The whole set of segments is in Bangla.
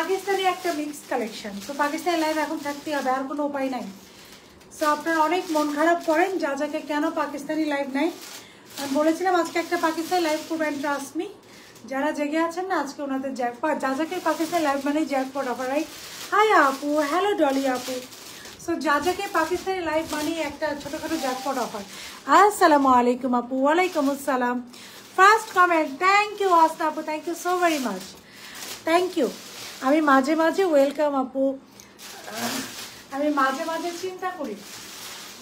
পাকিস্তানি একটা মিক্স কালেকশন। তো পাকিস্তানি লাইভ এখন থাকতে হবে, আর কোনো উপায় নাই। সো আপনারা অনেক মন খারাপ করেন যা যাকে কেন পাকিস্তানি লাইভ নাই। আমি বলেছিলাম আজকে একটা পাকিস্তানি লাইভ করবেন, ট্রাস্ট মি। যারা জেগে আছেন না আজকে ওনাদের জ্যাকপট, যা যাকে পাকিস্তানি লাইভ মানে জ্যাকপট অফার, রাইট? হাই আপু, হ্যালো ডলি আপু। সো যা যাকে পাকিস্তানি লাইভ মানে একটা ছোটোখাটো জ্যাকপট অফার। আসসালামু আলাইকুম আপু। ওয়ালাইকুম আসসালাম। ফার্স্ট কমেন্ট, থ্যাংক ইউ আস্তা আপু, thank you so very much, thank you. আমি মাঝে মাঝে ওয়েলকাম আপু, আমি মাঝে মাঝে চিন্তা করি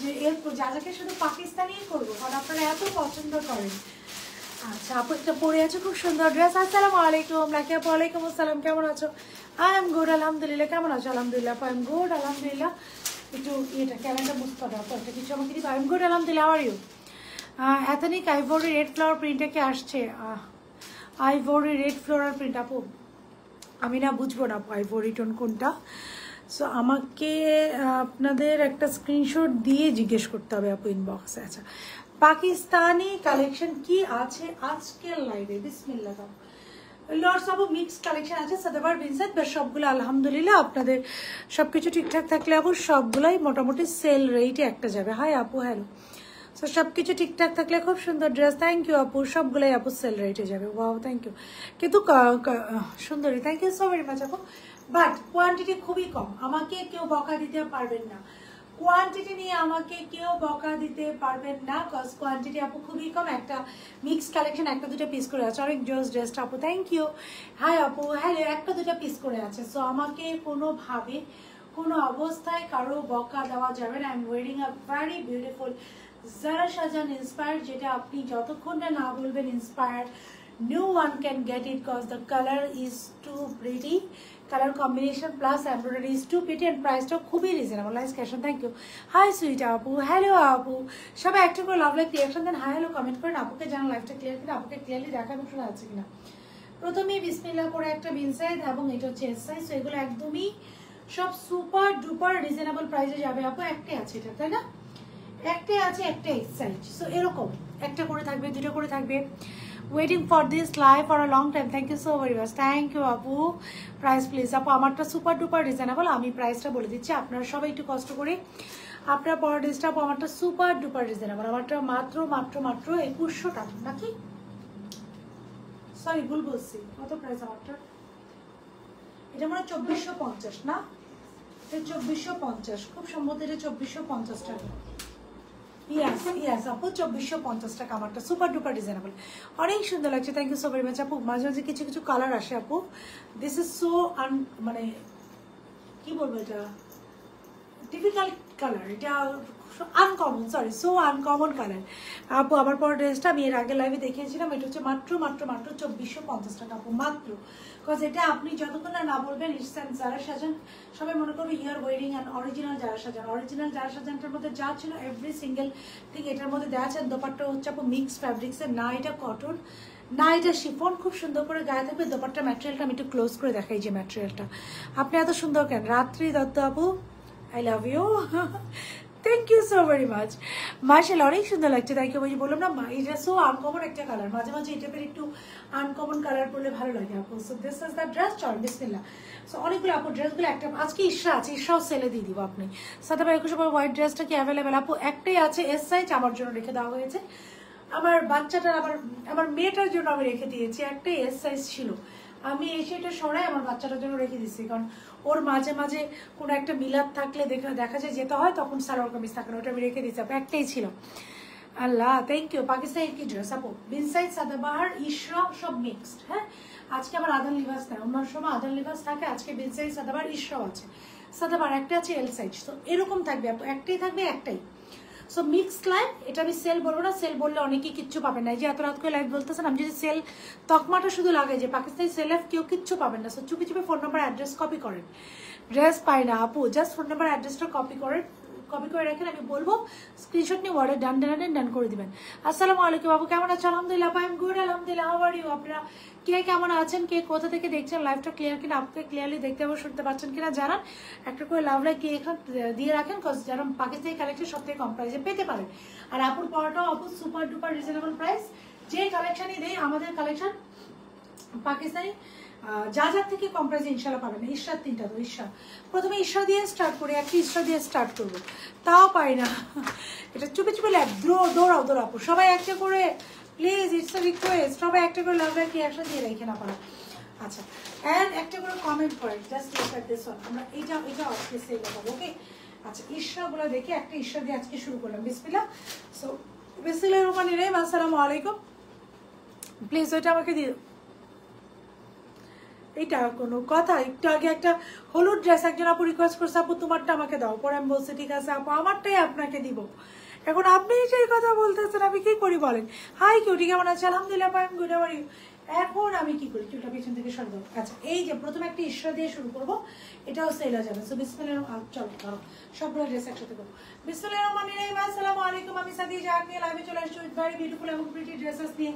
যে এর যা যাকে শুধু পাকিস্তানিই করবো, কারণ আপনারা এত পছন্দ করেন। আচ্ছা আপু একটা পরে আছে খুব সুন্দর ড্রেস। আসসালামু আলাইকুম রাখি আপু। ওয়ালাইকুম আসসালাম, কেমন আছো? আই এম গুড আলহামদুলিল্লাহ। কেমন আছো? আলহামদুলিল্লাহ আই এম গুড আলহামদুলিল্লাহ। একটু এটা ক্যালেন্ডার বুঝতে পারো তো, একটা কিছু আমাকে দিবা। আই এম গুড আলহামদুলিল্লাহ। Are you? Ethnic ivory red flower প্রিন্টে কি আসছে? আইভরি রেড ফ্লোরাল প্রিন্ট আপু আমি না বুঝবো না আপু আইভরি টোন কোনটা। সো আমাকে আপনাদের একটা স্ক্রিনশট দিয়ে জিজ্ঞেস করতে হবে আপু ইনবক্সে। আচ্ছা পাকিস্তানি কালেকশন কি আছে আজকের লাইভে? বিসমিল্লাহ। লর্ডস আপু মিক্স কালেকশন আছে সাদাবার বিনসাত, বাট সবগুলো আলহামদুলিল্লাহ আপনাদের সব কিছু ঠিকঠাক থাকলে আপু সবগুলাই মোটামুটি সেল রেটে একটা যাবে। হাই আপু, হ্যালো। সো সব কিছু ঠিকঠাক থাকলে খুব সুন্দর ড্রেস। থ্যাংক ইউ আপু, সবগুলোই আপু সেল রেটে যাবে। Wow thank you. কিন্তু সুন্দরী, thank you so very much আপু। বাট কোয়ান্টিটি খুবই কম, আমাকে কেউ বকা দিতে পারবেন না। কোয়ান্টিটি নিয়ে আমাকে কেউ বকা দিতে পারবেন না, কজ কোয়ান্টিটি আপু খুবই কম। একটা মিক্স কালেকশন একটা দুটো পিস করে আছে, অনেক জোস ড্রেসটা আপু। Thank you. হাই আপু, হ্যালো। একটা দুটো পিস করে আছে। সো আমাকে কোনোভাবে কোনো অবস্থায় কারো বকা দেওয়া যাবে না। I am wearing a very beautiful Zara Shahjahan inspired, যেটা আপনি যতক্ষণ না বলবেন inspired no one can get it because the color is too pretty, color combination plus embroidery is too pretty and price টা খুবই reasonable. Nice caption, thank you. Hi sweet আপু, হ্যালো আপু। সবাই একটা করে লাভ লাইক রিয়াকশন দেন, হাই হ্যালো কমেন্ট করেন। আপুকে জানান লাইভটা ক্লিয়ার কিনা, আপুকে ক্লিয়ারলি দেখা এবং শোনা যাচ্ছে কিনা। প্রথমেই বিসমিল্লাহ করে একটা বিন সাইজ এবং এটা হচ্ছে এস সাইজ। সো এগুলো একদমই সব সুপার ডুপার রিজনেবল প্রাইসে যাবে আপু। একটাই আছে এটা, তাই না? একটাই আছে, একটা এস সাইজ। সো এরকম একটা করে থাকবে, দুটো করে থাকবে। Waiting for this live for a long time, thank you so very much, thank you আপু। প্রাইস প্লিজ আপু, আমারটা সুপার ডুপার রিজনেবল, আমি প্রাইসটা বলে দিচ্ছি, আপনারা সবাই একটু কষ্ট করে আপনার পরের ড্রেসটা আপু। আমারটা সুপার ডুপার রিজনেবল, আমারটা মাত্র মাত্র মাত্র 2100 টাকা নাকি, সরি ভুল বলছি। কত প্রাইস আমারটা? এটা মনে হয় 2450 না, এটা 2450, খুব সম্ভবত এটা 2450 টাকা। ইয়াস ইয়াস আপু 2450 টাকা আমারটা, সুপার ডুপার রিজনেবল, অনেক সুন্দর লাগছে। Thank you so very much আপু। মাঝে মাঝে কিছু কিছু কালার আসে আপু, দিস ইজ সো মানে কি বলবো, এটা ডিফিকাল্ট কালার, এটা uncommon, sorry so uncommon colour আপু। আমার পর ড্রেসটা আমি এর আগে লাইভে দেখিয়েছিলাম, এটা হচ্ছে মাত্র মাত্র মাত্র 2450 টাকা আপু, মাত্র। বিকজ এটা আপনি যতক্ষণ না বলবেন ইটস অ্যান্ড জারা সাজান, সবাই মনে করবে ইয়ার ওয়েরিং অ্যান্ড অরিজিনাল জারা সাজান। অরিজিনাল জারা সাজানটার মধ্যে যা ছিল এভরি সিঙ্গেল থিং এটার মধ্যে দেওয়া আছে। দোপাট্টা হচ্ছে আপু মিক্স ফ্যাব্রিক্সের, না এটা কটন না এটা শিফন, খুব সুন্দর করে গায়ে থাকবে। দোপাট্টা ম্যাটেরিয়ালটা আমি একটু ক্লোজ করে দেখাই, যে ম্যাটেরিয়ালটা আপনি এত সুন্দর কেন। রাত্রি দত্ত আপু, I love you, thank you so very much. মার্শাল অনেক সুন্দর লাগছে, থ্যাংক ইউ। বললাম না এটা সো আনকমন একটা কালার, মাঝে মাঝে এই টাইপের একটু আনকমন কালার পরলে ভালো লাগে আপু। So this is the dress, চল বিসমিল্লাহ। সো অনেকগুলো আপু ড্রেসগুলো একটা আজকে ইশরা আছে, ইশরাও সেলে দিয়ে দিব আপনি। সাথে ভাই 21 হোয়াইট ড্রেসটা কি অ্যাভেলেবেল আপু? একটাই আছে এস সাইজ, আমার জন্য রেখে দেওয়া হয়েছে। আমার বাচ্চাটার আমার মেয়েটার জন্য আমি রেখে দিয়েছি, একটাই এস সাইজ ছিল, আমি এসে এটা সরাই আমার বাচ্চাটার জন্য রেখে দিচ্ছি, কারণ ওর মাঝে মাঝে কোনো একটা মিলাদ থাকলে দেখা যায় যেতে হয়, তখন সালোয়ার কামিজ থাকে না, ওটা আমি রেখে দিচ্ছি আপু, একটাই ছিল। আল্লাহ থ্যাংক ইউ। পাকিস্তানি কি ড্রেস আপু? বিনসাইড সাদাবাহার ইশরা সব মিক্সড। হ্যাঁ আজকে আমার আদান লিবাস নেই, অন্য সময় আদান লিবাস থাকে, আজকে বিনসাইড সাদাবাহার ইশরাও আছে। সাদাবাহার একটা আছে এল সাইজ, তো এরকম থাকবে আপু, একটাই থাকবে, একটাই। সো মিক্সড লাইভ, এটা আমি সেল বলবো না, সেল বললে অনেকেই কিচ্ছু পাবেন না। এই যে এত রাত করে লাইভ বলতেছেন, আমি যদি সেল তকমাটা শুধু লাগাই যে পাকিস্তানি সেল লাইভ, কেউ কিচ্ছু পাবেন না। সো চুপি চুপি ফোন নাম্বার অ্যাড্রেস কপি করেন, ড্রেস পাই না আপু, জাস্ট ফোন নাম্বার অ্যাড্রেসটা কপি করেন, কপি করে রাখেন, আমি বলবো স্ক্রিনশট নিয়ে ওয়ার্ডে ডান করে দিবেন। আসসালামু আলাইকুম আপু, কেমন আছো? আলহামদুলিল্লাহ আই এম গুড আলহামদুলিল্লাহ। How are you? আপনারা কে কেমন আছেন, কে কোথা থেকে দেখছেন, লাইভটা ক্লিয়ার কিনা, আপনাকে ক্লিয়ারলি দেখতে এবং শুনতে পাচ্ছেন কিনা জানান। একটা করে লাভ লাইক এখান দিয়ে রাখেন, কজ যেন পাকিস্তানি কালেকশন সব থেকে কম প্রাইসে পেতে পারেন। আর আপুর পড়াটাও আপু সুপার ডুপার রিজনেবল প্রাইস, যে কালেকশনই দেয় আমাদের কালেকশন পাকিস্তানি যা থেকে কম প্রাইসে ইনশাল্লাহ পাবেন। ঈশ্বর 3টা তো ঈশ্বর, প্রথমে ঈশ্বর দিয়ে স্টার্ট করি, একটা ঈশ্বর দিয়ে স্টার্ট করবো, তাও পাই না। এটা চুপি চুপি ল্যাব দৌড়াও দৌড়াবো সবাই একটা করে, প্লিজ ইটস আ রিকোয়েস্ট, সবাই একটা করে লাভ রাখি একসাথে দিয়ে রেখে না পারা। আচ্ছা, অ্যান্ড একটা করে কমেন্ট করেন, just look at this one. আমরা এটা আজকে সেল করবো, ওকে? আচ্ছা, ঈশ্বরগুলো দেখে একটা ঈশ্বর দিয়ে আজকে শুরু করলাম। বিসমিল্লাহ। সো বিসমিল্লাহির রহমানির রহিম। আসসালামু আলাইকুম। প্লিজ ওইটা আমাকে দিয়ে, এটা কোনো কথা? একটু আগে একটা হলুদ ড্রেস একজন আপু রিকোয়েস্ট করছে, আপু তোমারটা আমাকে দাও, পরে আমি বলছি ঠিক আছে আপু আমারটাই আপনাকে দিব। এখন আপনি সেই কথা বলতেছেন, আমি কি করি বলেন? হাই কিউটি, কেমন আছে? আলহামদুলিল্লাহ I am good, how are you? এখন আমি কি করি, চুলটা পিছন থেকে সরে দেবো। আচ্ছা, এই যে প্রথমে একটা ঈশ্বর দিয়ে শুরু করবো, এটাও সেল হয়ে যাবে। সো বিসমিল্লাহির, চলো ধরো সবগুলো ড্রেস একসাথে করবো। বিসমিল্লাহির রহমানির রহিম। আসসালামু আলাইকুম। আমি সাদিয়া জাহান নিয়ে লাইভে চলে আসছি উইথ ভেরি বিউটিফুল এবং প্রিটি ড্রেসেস নিয়ে।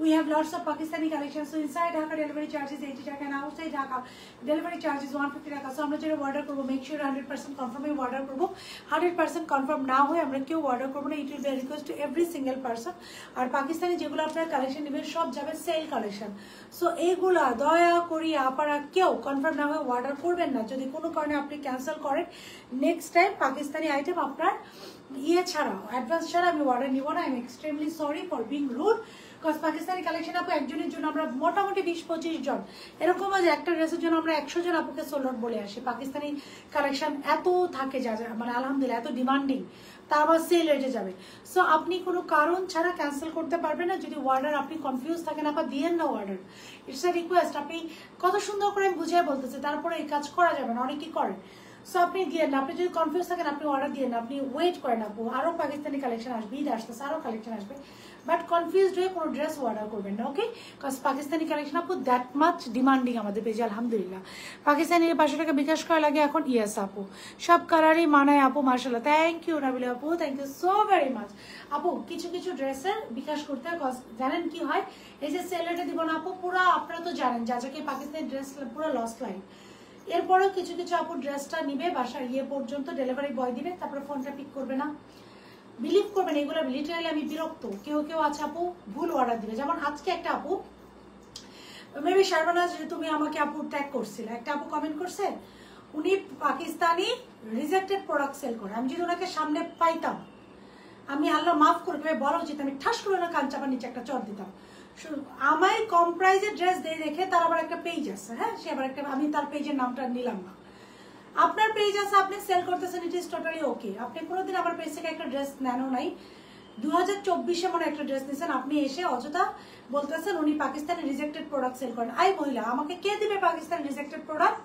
We have lots of Pakistani collections. So inside Dhaka delivery charges 80 taka and outside Dhaka delivery charges 150 taka. So আমরা যেটা অর্ডার করবো make sure 100% confirm অর্ডার করবো। 100% কনফার্ম না হয়ে আমরা কেউ অর্ডার করবো না। It will be a request to every single person. আর পাকিস্তানি যেগুলো আপনার কালেকশন নেবেন সব যাবে সেল কালেকশন। সো এইগুলা দয়া করি আপনারা কেউ কনফার্ম না হয়ে অর্ডার করবেন না। যদি কোনো কারণে আপনি ক্যান্সেল করেন, নেক্সট টাইম পাকিস্তানি আইটেম আপনার ছাড়া, অ্যাডভান্স ছাড়া আমি অর্ডার নিব না। I am extremely sorry for being rude. Because Pakistani collection আপু একজনের জন্য আমরা মোটামুটি 20-25 জন, এরকম আছে একটা ড্রেসের জন্য আমরা 100 জন আপুকে সোল্ড আউট বলে আসি। পাকিস্তানি কালেকশন এত থাকে যা মানে আলহামদুলিল্লাহ এত ডিমান্ডিং, তা আবার সেল রেটে যাবে। সো আপনি কোনো কারণ ছাড়া ক্যান্সেল করতে পারবেন না। যদি অর্ডার আপনি কনফিউজ থাকেন আপা দিয়েন না অর্ডার, ইটস এ রিকোয়েস্ট। আপনি কত সুন্দর করে বুঝিয়ে বলতেছে, তারপরে এই কাজ করা যাবে না, অনেকেই করেন। সো আপনি দিয়ে না, আপনি যদি কনফিউজ থাকেন আপনি অর্ডার দিয়ে না, আপনি ওয়েট করেন আপু, আরও পাকিস্তানি কালেকশন আসবে, ঈদ আসতেছে আরও কালেকশন আসবে, বাট কনফিউজড হয়ে কোনো ড্রেস অর্ডার করবেন না, ওকে? বিকজ পাকিস্তানি কালেকশন আপু দ্যাট মাচ ডিমান্ডিং আমাদের পেজে আলহামদুলিল্লাহ। পাকিস্তানির 500 টাকা বিকাশ করা লাগে এখন, ইয়েস আপু, সব কালারই মানায় আপু, মার্শাল্লাহ। থ্যাংক ইউ নাবিলা আপু, thank you so very much আপু। কিছু কিছু ড্রেসের বিকাশ করতে হয়, জানেন কি হয়, এই যে সেলেটে দিব না আপু, পুরো আপনারা তো জানেন যা যাকে পাকিস্তানি ড্রেস পুরো লস লাইন। এরপরেও কিছু কিছু আপু ড্রেসটা নিবে, বাসার পর্যন্ত ডেলিভারি বয় দিবে, তারপরে ফোনটা পিক করবে না। বিলিভ করবেন এগুলো লিটারালি আমি বিরক্ত। কেউ কেউ আছে আপু ভুল অর্ডার দিবে, যেমন আজকে একটা আপু, মেবি শারবানাজ তুমি আমাকে আপু ট্যাগ করছিলে, একটা আপু কমেন্ট করছে উনি পাকিস্তানি রিজেক্টেড প্রোডাক্ট সেল করে। আমি যদি ওনাকে সামনে পাইতাম, আমি আল্লাহ মাফ করবে বলা উচিত, আমি ঠাস করে ওনার কান চাপার নিচে একটা চর দিতাম। আমায় কম প্রাইসে ড্রেস দিয়ে রেখে তার আবার একটা পেজ আছে, হ্যাঁ সে আবার একটা, আমি তার পেজের নামটা নিলাম না। আপনার পেজ আছে, আপনি সেল করতেছেন, ইট ইজ টোটালি ওকে। আপনি কোনোদিন আমার পেজ থেকে একটা ড্রেস নেনও নাই। 2024-এ মনে একটা ড্রেস নিয়েছেন, আপনি এসে অযথা বলতেছেন উনি পাকিস্তানি রিজেক্টেড প্রোডাক্ট সেল করেন। আই মহিলা, আমাকে কে দিবে পাকিস্তানি রিজেক্টেড প্রোডাক্ট?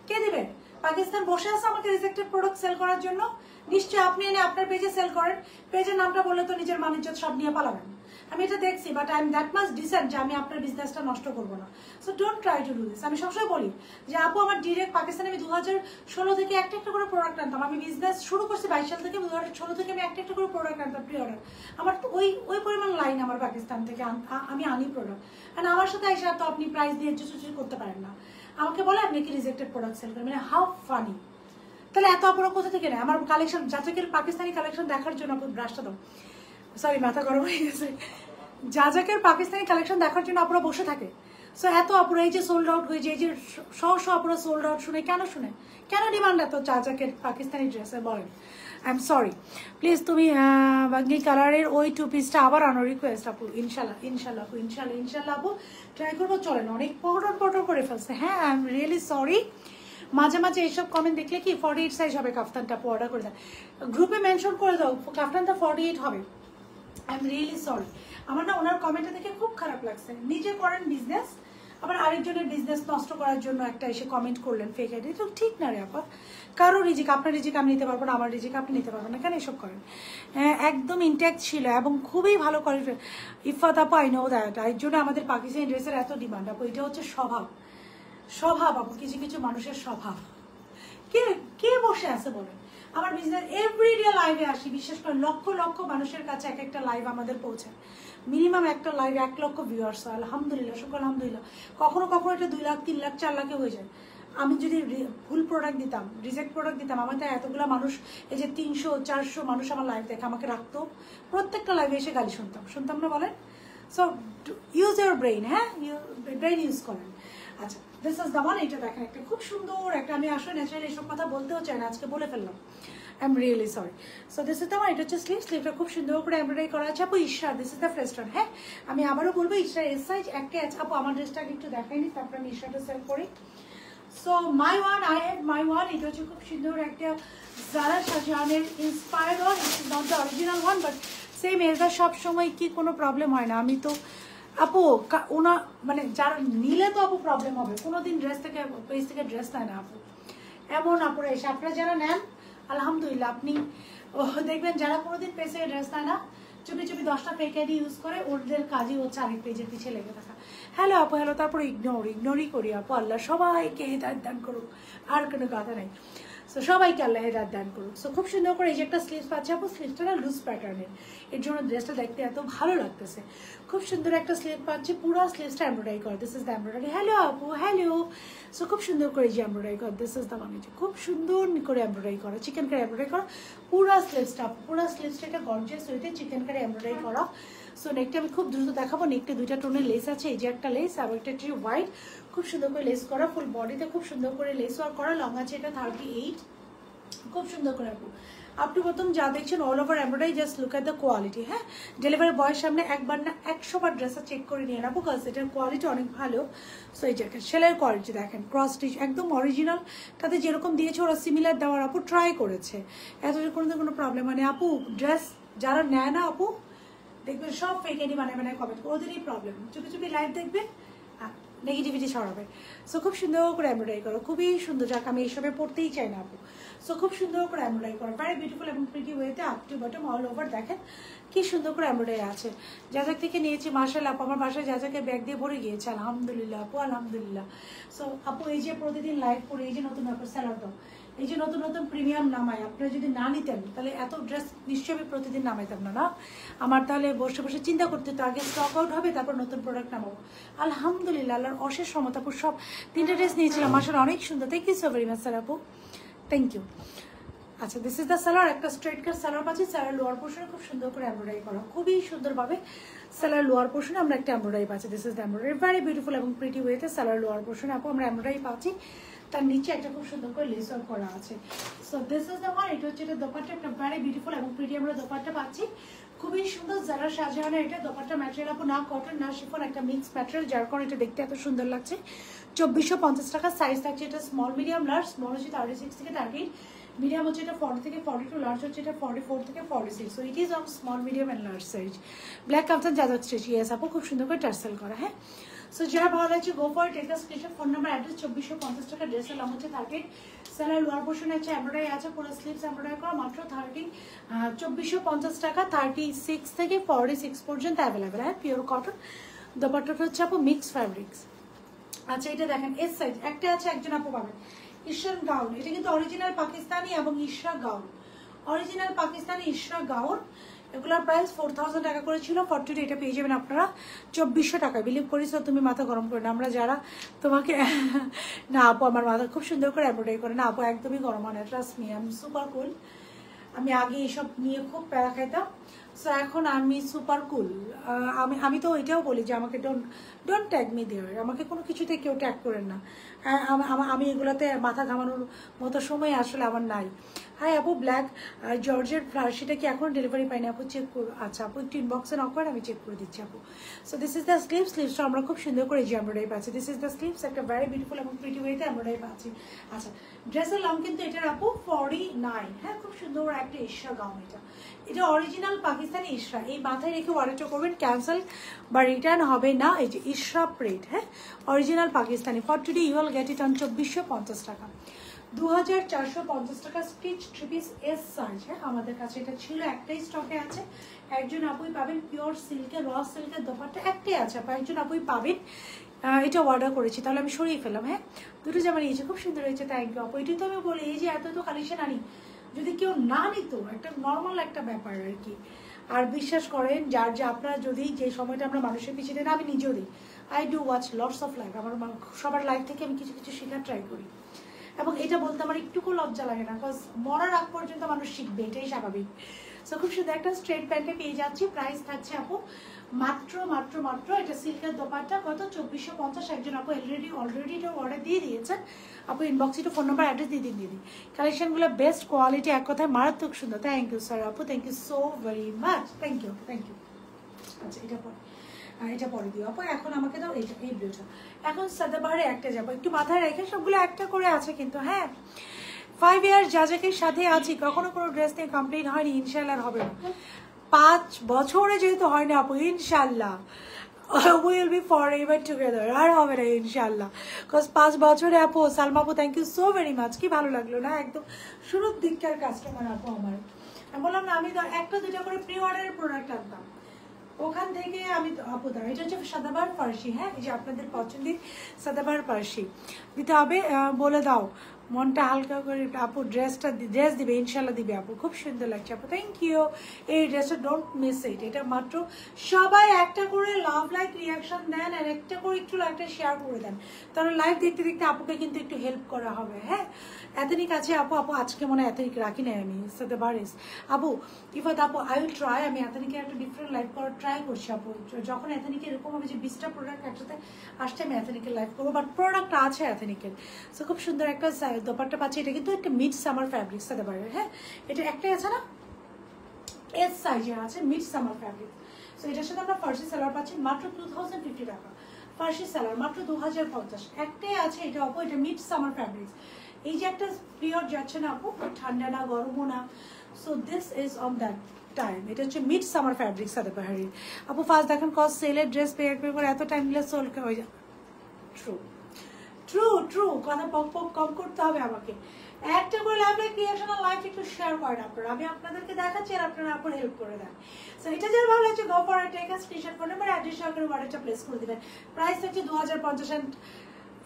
কে দিবে? পাকিস্তান বসে আছে আমাকে রিজেক্টেড প্রোডাক্ট সেল করার জন্য? নিশ্চয়ই আপনি এনে আপনার পেজে সেল করেন। পেজের নামটা বললে তো নিজের মান-ইজ্জত সব নিয়ে পালাবেন। আমি এটা দেখছি, but I am that much decent যে আমি আপনার বিজনেসটা নষ্ট করবো না। So don't try to do this. আমি সবসময় বলি যে আপু আমার ডিরেক্ট পাকিস্তানে আমি 2016 থেকে একটা একটা করে প্রোডাক্ট আনতাম। আমি বিজনেস শুরু করছি 22 সাল থেকে, 2016 থেকে আমি একটা একটা করে প্রোডাক্ট আনতাম প্রি অর্ডার। আমার তো ওই পরিমাণ লাইন আমার পাকিস্তান থেকে আমি আনি প্রোডাক্ট। কারণ আমার সাথে এসে তো আপনি প্রাইস দিয়ে চুচুচি করতে পারেন না। আমাকে বলে আপনি কি রিজেক্টেড প্রোডাক্ট সেল করেন, মানে হাউ ফানি। তাহলে এত অপরাধ কোথা থেকে নেয়? আমার কালেকশন যাচাকের পাকিস্তানি কালেকশন দেখার জন্য আপনি ব্রাশটা দাও, সরি মাথা গরম হয়ে গেছে। যাচাকের পাকিস্তানি কালেকশন দেখার জন্য আপনারা বসে থাকে। সো এত আপুরা এই যে সোল্ড আউট হয়ে যায়, এই যে আপুরা সোল্ড আউট শুনে কেন শুনে, কেন ডিমান্ড এত যাচাকের পাকিস্তানি ড্রেসে বলেন? আই এম সরি, প্লিজ তুমি বাঙ্গি কালারের ওই 2 পিসটা আবার আনো, রিকোয়েস্ট আপু। ইনশাল্লাহ ইনশাল্লাহ আপু, ইনশাল্লাহ ইনশাল্লাহ আপু ট্রাই করবো, চলেন। অনেক পটর করে ফেলছে, হ্যাঁ আই এম রিয়েলি সরি। মাঝে মাঝে এইসব কমেন্ট দেখলে কি 48 সাইজ হবে কাফতানটা, আপু অর্ডার করে দেন, গ্রুপে মেনশন করে দাও কাফতানটা 48 হবে। I am really sorry. আমার না ওনার কমেন্টটা দেখে খুব খারাপ লাগছে। নিজে করেন বিজনেস, আবার আরেকজনের বিজনেস নষ্ট করার জন্য একটা এসে কমেন্ট করলেন ফেক আইডি, তো ঠিক না রে আপা। কারো রিজিক, আপনার রিজিক আমি নিতে পারবো না, আমার রিজিক আপনি নিতে পারবেন না, কেন এসব করেন? একদম ইনট্যাক্ট ছিল এবং খুবই ভালো করে ইফাত আপা, আই নো দ্যাট। এর জন্য আমাদের পাকিস্তানি ড্রেসের এত ডিমান্ড আপু। এটা হচ্ছে স্বভাব, স্বভাব আপু, কিছু কিছু মানুষের স্বভাব। কে কে বসে আছে বলেন? আমার বিজনেস এভরিডে লাইভে আসি, বিশেষ করে লক্ষ লক্ষ মানুষের কাছে এক একটা লাইভ আমাদের পৌঁছায়। মিনিমাম একটা লাইভ 1 লক্ষ ভিউয়ার্স হয়, আলহামদুলিল্লাহ, শুকর আলহামদুলিল্লাহ। কখনো কখনো এটা 2 লাখ 3 লাখ 4 লাখে হয়ে যায়। আমি যদি ভুল প্রোডাক্ট দিতাম, রিজেক্ট প্রোডাক্ট দিতাম, আমাদের এতগুলো মানুষ, এই যে 300-400 মানুষ আমার লাইভ দেখে আমাকে রাখতো, প্রত্যেকটা লাইভে এসে গালি শুনতাম না বলেন? সো ইউজ ইউর ব্রেইন, হ্যাঁ ব্রেইন ইউজ করেন। আচ্ছা দিস ইজ দ্য ওয়ান। এটা দেখেন একটা খুব সুন্দর একটা, আমি আসলে ন্যাচারালি এসব কথা বলতেও চাই না, আজকে বলে ফেললাম, I am really sorry. So this is the one. এটা হচ্ছে স্লিভটা খুব সুন্দর করে এমব্রয়ডারি করা আছে আপু। ঈশ্বর দিস ইজ দ্য ফেস্টন। হ্যাঁ আমি আবারও বলবো ঈশ্বর এস সাইজ একটাই আছে আপু। আমার ড্রেসটাকে একটু দেখাইনি, তারপরে আমি ঈশ্বরটা সেল করি। So my one, I have my one. এটা হচ্ছে খুব সুন্দর একটা জারা শাহজাহানের inspired one. It is not the original one, but same এজা সব সময় কি কোনো প্রবলেম হয় না। আমি তো আপু ওনা মানে যারা নিলে তো আপু প্রবলেম হবে, কোনোদিন ড্রেস থেকে পেজ থেকে ড্রেস নেয় না আপু, এমন আপুরা এসে আপনারা যারা নেন আলহামদুলিল্লাহ। আপনি দেখবেন যারা কোনোদিন পেজ থেকে ড্রেস নেয় না, চুপি চুপি 10টা ফেক আইডি ইউজ করে, ওদের কাজই হচ্ছে আরেক পেজের পিছিয়ে লেগে থাকা। হ্যালো আপু হ্যালো, তারপরে ইগনোরই করি আপু। আল্লাহ সবাইকে হেদায়েত দান করুক, আর কোনো কথা নাই। সো সবাইকে আল্লাহ হেদায়েত দান করুক। সো খুব সুন্দর করে এই যে একটা স্লিভস পাচ্ছে আপু, স্লিভসটা না লুজ প্যাটার্নের, এর জন্য ড্রেসটা দেখতে এত ভালো লাগতেছে। খুব সুন্দর একটা স্লিভ পাচ্ছে, পুরো স্লিভসটা এমব্রয়ডারি করা। This is the embroidery. Hello আপু হ্যালো। সো খুব সুন্দর করে যে এমব্রয়ডারি করা, দিস ইজ দ্য মানে খুব সুন্দর করে এমব্রয়ডারি করা, চিকেন কারি এমব্রয়ডারি করা পুরো স্লিভসটা, পুরো স্লিভসটা একটা গর্জিয়াস হইতে চিকেন কারি এমব্রয়ডারি করা। সো নেকটা আমি খুব দ্রুত দেখাবো। নেকটা 2টা টোনের লেস আছে, এই যে একটা লেস আর একটা হচ্ছে হোয়াইট, খুব সুন্দর করে লেস করা, ফুল বডিতে খুব সুন্দর করে লেস ওয়ার্ক করা। লং আছে এটা 38, খুব সুন্দর করে আপু। আপ টু প্রথম যা দেখছেন all over embroidery, just look at the quality. হ্যাঁ ডেলিভারি বয়ের সামনে একবার না 100 বার ড্রেসটা চেক করে নিয়ে নেবো, কাজ এটার কোয়ালিটি অনেক ভালো। সো এই জায়গায় সেলাইয়ের কোয়ালিটি দেখেন, ক্রস স্টিচ একদম অরিজিনাল, তাতে যেরকম দিয়েছে ওরা সিমিলার দেওয়ার আপু ট্রাই করেছে, এত কোনো প্রবলেম মানে আপু। ড্রেস যারা নেয় না আপু দেখবেন সব ফেক আইডি মানে কমেন্ট, ওদেরই প্রবলেম। চুপি চুপি লাইভ দেখবে, নেগেটিভিটি ছড়াবে। সো খুব সুন্দর করে এমব্রয়ডারি করো, খুবই সুন্দর, যাক আমি এইসবে পড়তেই চাই না আপু। সো খুব সুন্দর করে এমব্রয়ডারি করো, ভেরি বিউটিফুল এবং প্রিটি ওয়েতে up to bottom all over. দেখেন কি সুন্দর করে এমব্রয়ডারি আছে। যাজাক থেকে নিয়েছি মাশাআল্লাহ আপু, আমার বাসায় যাজাকে ব্যাগ দিয়ে ভরে গিয়েছে আলহামদুলিল্লাহ আপু, আলহামদুলিল্লাহ। সো আপু এই যে প্রতিদিন লাইভ করে, এই যে নতুন আপু স্যালাড দাও, এই যে নতুন নতুন প্রিমিয়াম নামায়, আপনারা যদি না নিতেন তাহলে এত ড্রেস নিশ্চয়ই আমি প্রতিদিন নামাইতাম না। না আমার তাহলে বসে বসে চিন্তা করতে হতো, আগে স্টক আউট হবে তারপর নতুন প্রোডাক্ট নামাবো। আলহামদুলিল্লাহ আল্লাহর অশেষ রহমত আপু, সব 3টে ড্রেস নিয়েছিলাম আসলে অনেক সুন্দর। Thank you so very much sir আপু, থ্যাংক ইউ। আচ্ছা দিস ইজ দ্য সালোয়ার, একটা স্ট্রেট কাট সালোয়ার পাচ্ছি। সালোয়ার লোয়ার পোর্শনে খুব সুন্দর করে এমব্রয়ডারি করা, খুবই সুন্দরভাবে সালোয়ার লোয়ার পোর্শনে আমরা একটা এমব্রয়ডারি পাচ্ছি। This is the embroidery, very beautiful এবং প্রিটি ওয়েতে সালোয়ার লোয়ার পোর্শনে আপু আমরা এমব্রয়ডারি পাচ্ছি, তার নিচে একটা খুব সুন্দর করে লেস ওয়ার্ক করা আছে। So this is the one. এটা হচ্ছে এটা দোপাট্টা, একটা ভেরি বিউটিফুল এবং প্রিটি আমরা দোপাট্টা পাচ্ছি, খুবই সুন্দর। যারা শাহজাহানের এটা দোপাট্টা ম্যাটেরিয়াল আপু, না কটন না শিফন, একটা মিক্স ম্যাটেরিয়াল, যার কারণে এটা দেখতে এত সুন্দর লাগছে। 2450 টাকা। সাইজ থাকছে এটা স্মল মিডিয়াম লার্জ। স্মল হচ্ছে 36 থেকে 38, মিডিয়াম হচ্ছে এটা 40 থেকে 42, লার্জ হচ্ছে এটা 44 থেকে 46। So it is of small medium and large size. Black কাপসান যাদব স্টিচ, ইয়েস আপু খুব সুন্দর করে টার্সেল করা। হ্যাঁ সো যারা ভালো লাগছে go for it, take the screenshot, phone number address. 2450 টাকা ড্রেসের লং হচ্ছে 38, সেলার লোয়ার পোর্শনে আছে এমব্রয়ডারি আছে, পুরো স্লিভস এমব্রয়ডারি করা, মাত্র 2450 টাকা। 36 থেকে 46 পর্যন্ত অ্যাভেলেবেল। হ্যাঁ পিওর কটন। দোপাট্টাটা হচ্ছে আপু মিক্স ফ্যাব্রিক্স। আচ্ছা এটা দেখেন এস সাইজ একটা আছে, একজন আপু পাবেন। ইশরাক গাউন, এটা কিন্তু অরিজিনাল পাকিস্তানি এবং Ishraq gown, original Pakistani Ishraq gown. এগুলোর প্রাইস 4000 টাকা করে ছিল, 42 এটা পেয়ে যাবেন আপনারা 2400 টাকা। বিলিভ করিস তুমি মাথা গরম করে না, আমরা যারা তোমাকে না আপু আমার মাথা খুব সুন্দর করে এমব্রয়ডারি করে না আপু, একদমই গরম হয় না, trust me I am super cool. আমি আগে এইসব নিয়ে খুব প্যারা খাইতাম, সো এখন আমি সুপার কুল। আমি তো এটাও বলি যে আমাকে ডোন্ট ট্যাগ মি দেয়ার, আমাকে কোনো কিছুতে কেউ ট্যাগ করেন না। আমি এগুলোতে মাথা ঘামানোর মতো সময় আসলে আমার নাই। হাই আপু ব্ল্যাক জর্জের সেটা কি এখন ডেলিভারি পাইনি আপু, চেক করো। আচ্ছা আপু একটু ইনবক্সে নক করেন, আমি চেক করে দিচ্ছি আপু। সো দিস ইজ দ্য স্লিভসটা আমরা খুব সুন্দর করে যে এমব্রয়ডারি পাচ্ছি। দিস ইজ দ্য স্লিভস, একটা ভেরি বিউটিফুল এবং প্রিটি ওয়েতে এমব্রয়ডারি পাচ্ছি। আচ্ছা ড্রেসের লং কিন্তু এটার আপু 49। হ্যাঁ খুব সুন্দর একটা ইশরা গাউন, এটা অরিজিনাল পাকিস্তানি ইশরা। এই মাথায় রেখে অর্ডারটা করবেন, ক্যান্সেল বা রিটার্ন হবে না। এই যে ইশরা প্রিন্ট, হ্যাঁ original Pakistani. For today you will get it on 2450 টাকা, 2450 টাকা স্টিচ 3 পিস এস সাইজ। হ্যাঁ আমাদের কাছে এটা ছিল, একটাই স্টকে আছে, একজন আপুই পাবেন। পিওর সিল্কের র সিল্কের দোপাট্টা একটাই আছে, একজন আপুই পাবেন। এটা অর্ডার করেছি, তাহলে আমি সরিয়ে ফেললাম। হ্যাঁ দুটো জামা নিয়েছি, খুব সুন্দর হয়েছে, থ্যাংক ইউ আপু। এটাই তো আমি বলি, এই যে এত কালেকশন আনি, যদি কেউ না নিত একটা নর্মাল একটা ব্যাপার আর কি। আর বিশ্বাস করেন যার যে আপনারা যদি যে সময়টা আমরা মানুষের পিছিয়ে দেন, আমি নিজেও দিই, I do watch lots of life, আমার সবার লাইফ থেকে আমি কিছু কিছু শেখার ট্রাই করি, এবং এটা বলতে আমার একটুকু লজ্জা লাগে না, বিকজ মরার আগ পর্যন্ত মানুষ শিখবে, এটাই স্বাভাবিক। সো খুব সুন্দর একটা স্ট্রেট প্যান্টে পেয়ে যাচ্ছি। প্রাইস থাকছে আপু মাত্র মাত্র মাত্র, এটা সিল্কের দোপাট্টা, কত 2450। একজন আপু অলরেডি এটা অর্ডার দিয়ে দিয়েছেন। আপু ইনবক্সে একটু ফোন নাম্বার অ্যাড্রেস দিয়ে দিন। কালেকশনগুলো বেস্ট কোয়ালিটি, এক কথায় মারাত্মক সুন্দর। থ্যাংক ইউ স্যার আপু, thank you so very much, thank you thank you. আচ্ছা এটা পরে দিও আপু। এখন আমাকে দাও এইটা, এই ব্লুটা। এখন সাদাবাহারে একটা যাবো, একটু মাথায় রেখে, সবগুলো একটা করে আছে কিন্তু। হ্যাঁ 5 ইয়ার যাজাকের সাথে আছি, কখনো কোনো ড্রেস নিয়ে কমপ্লেন হয়নি, ইনশাল্লাহ হবে না। 5 বছরে যেহেতু হয় না আপু, ইনশাল্লাহ will be forever together, আর হবে না ইনশাল্লাহ। বিকজ 5 বছরে আপু। সালমা আপু thank you so very much. কি ভালো লাগলো না, একদম শুরুর দিককার কাস্টমার আপু আমার। আমি বললাম না, আমি একটা দুটা করে প্রি অর্ডারের প্রোডাক্ট আনতাম, ওখান থেকে আমি আপু দাঁড়া। এটা হচ্ছে সাদাবাহার ফার্সি। হ্যাঁ এই যে আপনাদের পছন্দের সাদাবাহার ফার্সি দিতে হবে, বলে দাও মনটা হালকা করে। আপু ড্রেস দিবে, ইনশাল্লাহ দিবে আপু, খুব সুন্দর লাগছে আপু, থ্যাংক ইউ। এই ড্রেসটা ডোন্ট মিস ইট। এটা মাত্র সবাই একটা করে লাভ লাইক রিয়াকশন দেন, আর একটা করে একটু লাইকটা শেয়ার করে দেন, তাহলে লাইভ দেখতে দেখতে আপুকে কিন্তু একটু হেল্প করা হবে। হ্যাঁ এথেনিক আছে আপু। আজকে মনে হয় এথেনিক রাখি নাই আমি, সাদাবাহারিস আপু। ইফাত আপু আই উইল ট্রাই, আমি এথেনিকে একটা ডিফারেন্ট লাইভ করার ট্রাই করছি আপু। যখন এথেনিকে এরকম হবে যে 20টা প্রোডাক্ট একসাথে আসছে, আমি এথেনিকের লাইভ করবো, বাট প্রোডাক্ট আছে এথেনিকের। সো খুব সুন্দর একটা দোপাট্টা পাচ্ছি। এটা কিন্তু একটা মিড সামার ফ্যাব্রিক সাদাবাহারের। হ্যাঁ এটা একটাই আছে না, এস সাইজের আছে, মিড সামার ফ্যাব্রিক। সো এটার সাথে আমরা ফার্সি সালোয়ার পাচ্ছি মাত্র 2050 টাকা। ফার্সি সালোয়ার মাত্র 2050। একটাই আছে এটা আপু, এটা মিড সামার ফ্যাব্রিক। এই যে একটা পিরিয়ড যাচ্ছে না আপু, ঠান্ডা না গরমও না, so this is on that time. এটা হচ্ছে মিড সামার ফ্যাব্রিক সাদাবাহারের আপু। ফার্স্ট দেখেন কস্ট সেলের ড্রেস পেয়ার করে এত টাইম নিলে সোল হয়ে যায়। ট্রু ট্রু ট্রু, কথা পক পক কম করতে হবে আমাকে। একটা করে লাইভ ক্রিয়েশনাল লাইফ একটু শেয়ার করেন আপনারা, আমি আপনাদেরকে দেখাচ্ছি আর আপনারা আপনার হেল্প করে দেন। সো এটা যার ভালো লাগছে go for it, take a screenshot phone number address সহকারে অর্ডারটা প্লেস করে দিবেন। প্রাইস হচ্ছে 2050 and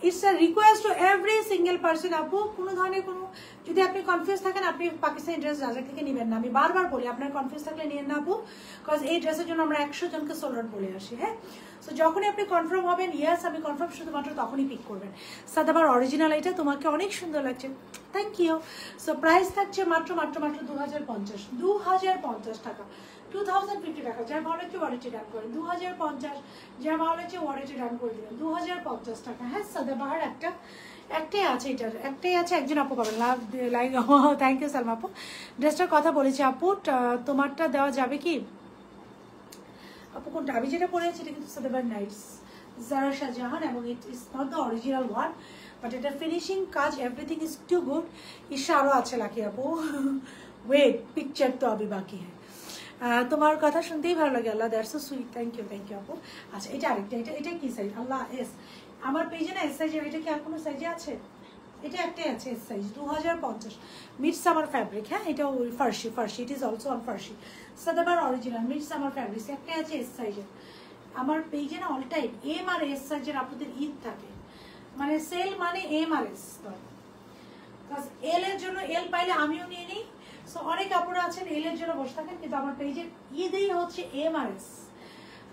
it's a request to every single person আপু। কোনো ধরনের কোনো যদি আপনি কনফিউজ থাকেন, আপনি পাকিস্তানি ড্রেস যাদের থেকে নেবেন না। আমি বারবার বলি আপনার কনফিউজ থাকলে নিয়ে না আপু, বিকজ এই ড্রেসের জন্য আমরা 100 জনকে সোল্ড আউট বলে আসি। হ্যাঁ সো যখনই আপনি কনফার্ম হবেন ইয়েস আমি কনফার্ম, শুধুমাত্র তখনই পিক করবেন। সাদাবার অরিজিনাল, এটা তোমাকে অনেক সুন্দর লাগছে, থ্যাংক ইউ। সো প্রাইস থাকছে মাত্র মাত্র মাত্র 2050 টাকা, 2050 টাকা। যার ভালো লাগছে ওয়ারেন্টি ডান করেন 2050, যার ভালো লাগছে ওয়ারেন্টি ডান করে দেবেন 2050 টাকা। হ্যাঁ সাদাবাহার একটাই আছে, এটার একটাই আছে, একজন আপু পাবেন। Love like, thank you Salma আপু। ড্রেসটার কথা বলেছি আপু, তোমারটা দেওয়া যাবে কি আপু? কোনটা? আমি যেটা পরেছি এটা কিন্তু সাদাবাহার নাইটস জারা শাহজাহান, এবং it is not the original one, but এটা ফিনিশিং কাজ everything is too good. Isha আরও আছে লাকি আপু, ওয়েট পিকচার তো আবি বাকি হ্যাঁ। তোমার কথা শুনতেই ভালো লাগে, আল্লাহ that's so sweet, thank you আপু। আচ্ছা এটা আরেকটা, এটা কি সাইজ? আল্লাহ এস, আমার পেজে না এস সাইজের, এটা কি আর কোনো সাইজে আছে? এটা একটাই আছে S size, 2050 mid summer fabric. হ্যাঁ এটা ফার্সি, ইট ইজ অলসো অন ফার্সি সাদাবাহার অরিজিনাল মিড সামার ফ্যাব্রিক। একটাই আছে এস সাইজের। আমার পেজে না অল টাইম এম আর এস সাইজের আপনাদের ঈদ থাকে, মানে সেল মানে এম আর এস, এল এর জন্য এল পাইলে আমিও নিয়ে নিই। সো অনেক কাপড় আছেন এল এর জন্য বসে থাকেন, কিন্তু আমার পেজের ঈদেই হচ্ছে এম আর এস।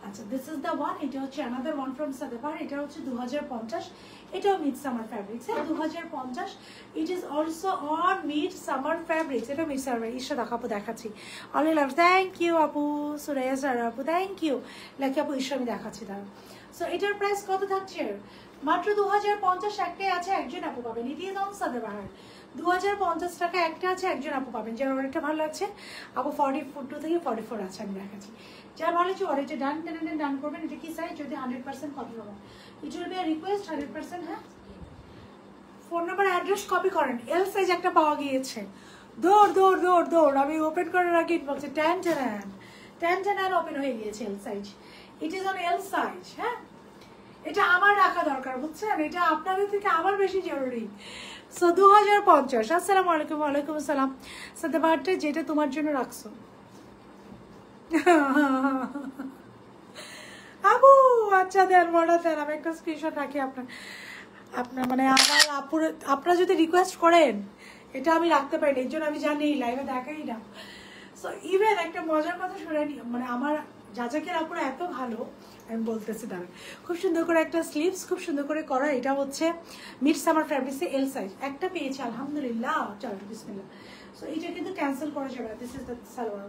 আচ্ছা দিস ইজ দ্য ওয়ান, এটা হচ্ছে অ্যানাদার ওয়ান ফ্রম সাদাবাহার। এটা হচ্ছে 2050, এটাও mid summer fabrics. 2050, it is also on mid summer fabrics. এটা মিড সামার। ঈশ্বর আপু দেখাচ্ছি, অনলি লাভ, থ্যাংক ইউ আপু। সুরেয়া স্যার আপু থ্যাংক ইউ, লাকি আপু ঈশ্বর আমি দেখাচ্ছি তার। সো এটার প্রাইস কত থাকছে? মাত্র 2050। একটাই আছে, একজন আপু পাবেন। ইট ইজ অন সাদাবাহার, 2050 টাকা একটা আছে, একজন আপু পাবেন। যার অনেকটা ভালো লাগছে আপু 42 থেকে 44 আছে, আমি দেখাচ্ছি। যার ভালো লাগছে অনেকটা ডান করবেন। এটা কি সাইজ? যদি 100% কপি হবে, ইট উইল বি আ রিকোয়েস্ট 100%। হ্যাঁ ফোন নাম্বার অ্যাড্রেস কপি করেন। এল সাইজ একটা পাওয়া গিয়েছে, দৌড় আমি ওপেন করার আগে বলছি ট্যান ওপেন হয়ে গিয়েছে L size. It is on L size. হ্যাঁ এটা আমার রাখা দরকার, বুঝছেন? এটা আপনাদের থেকে আমার বেশি জরুরি। সো 2050। আসসালামু আলাইকুম। ওয়ালাইকুম আসসালাম। সাদাবাহারটা যেটা তোমার জন্য রাখছো আপু, আচ্ছা দেন বড় দেন, আমি একটা স্ক্রিনশট রাখি আপনার মানে আমার আপনারা যদি রিকোয়েস্ট করেন এটা আমি রাখতে পারি, এর জন্য আমি জানি লাইভে দেখাই না। সো ইভেন একটা মজার কথা শুনে নি, মানে আমার যাজাকের আপুরা এত ভালো, আমি বলতেছি দাঁড়ান। খুব সুন্দর করে একটা স্লিভস, খুব সুন্দর করে করা। এটা হচ্ছে মিড সামার ফ্যাব্রিক্সে এল সাইজ। একটা পেয়েছে আলহামদুলিল্লাহ, চলো বিসমিল্লাহ। সো এটা কিন্তু ক্যান্সেল করা যাবে না। This is the salwar.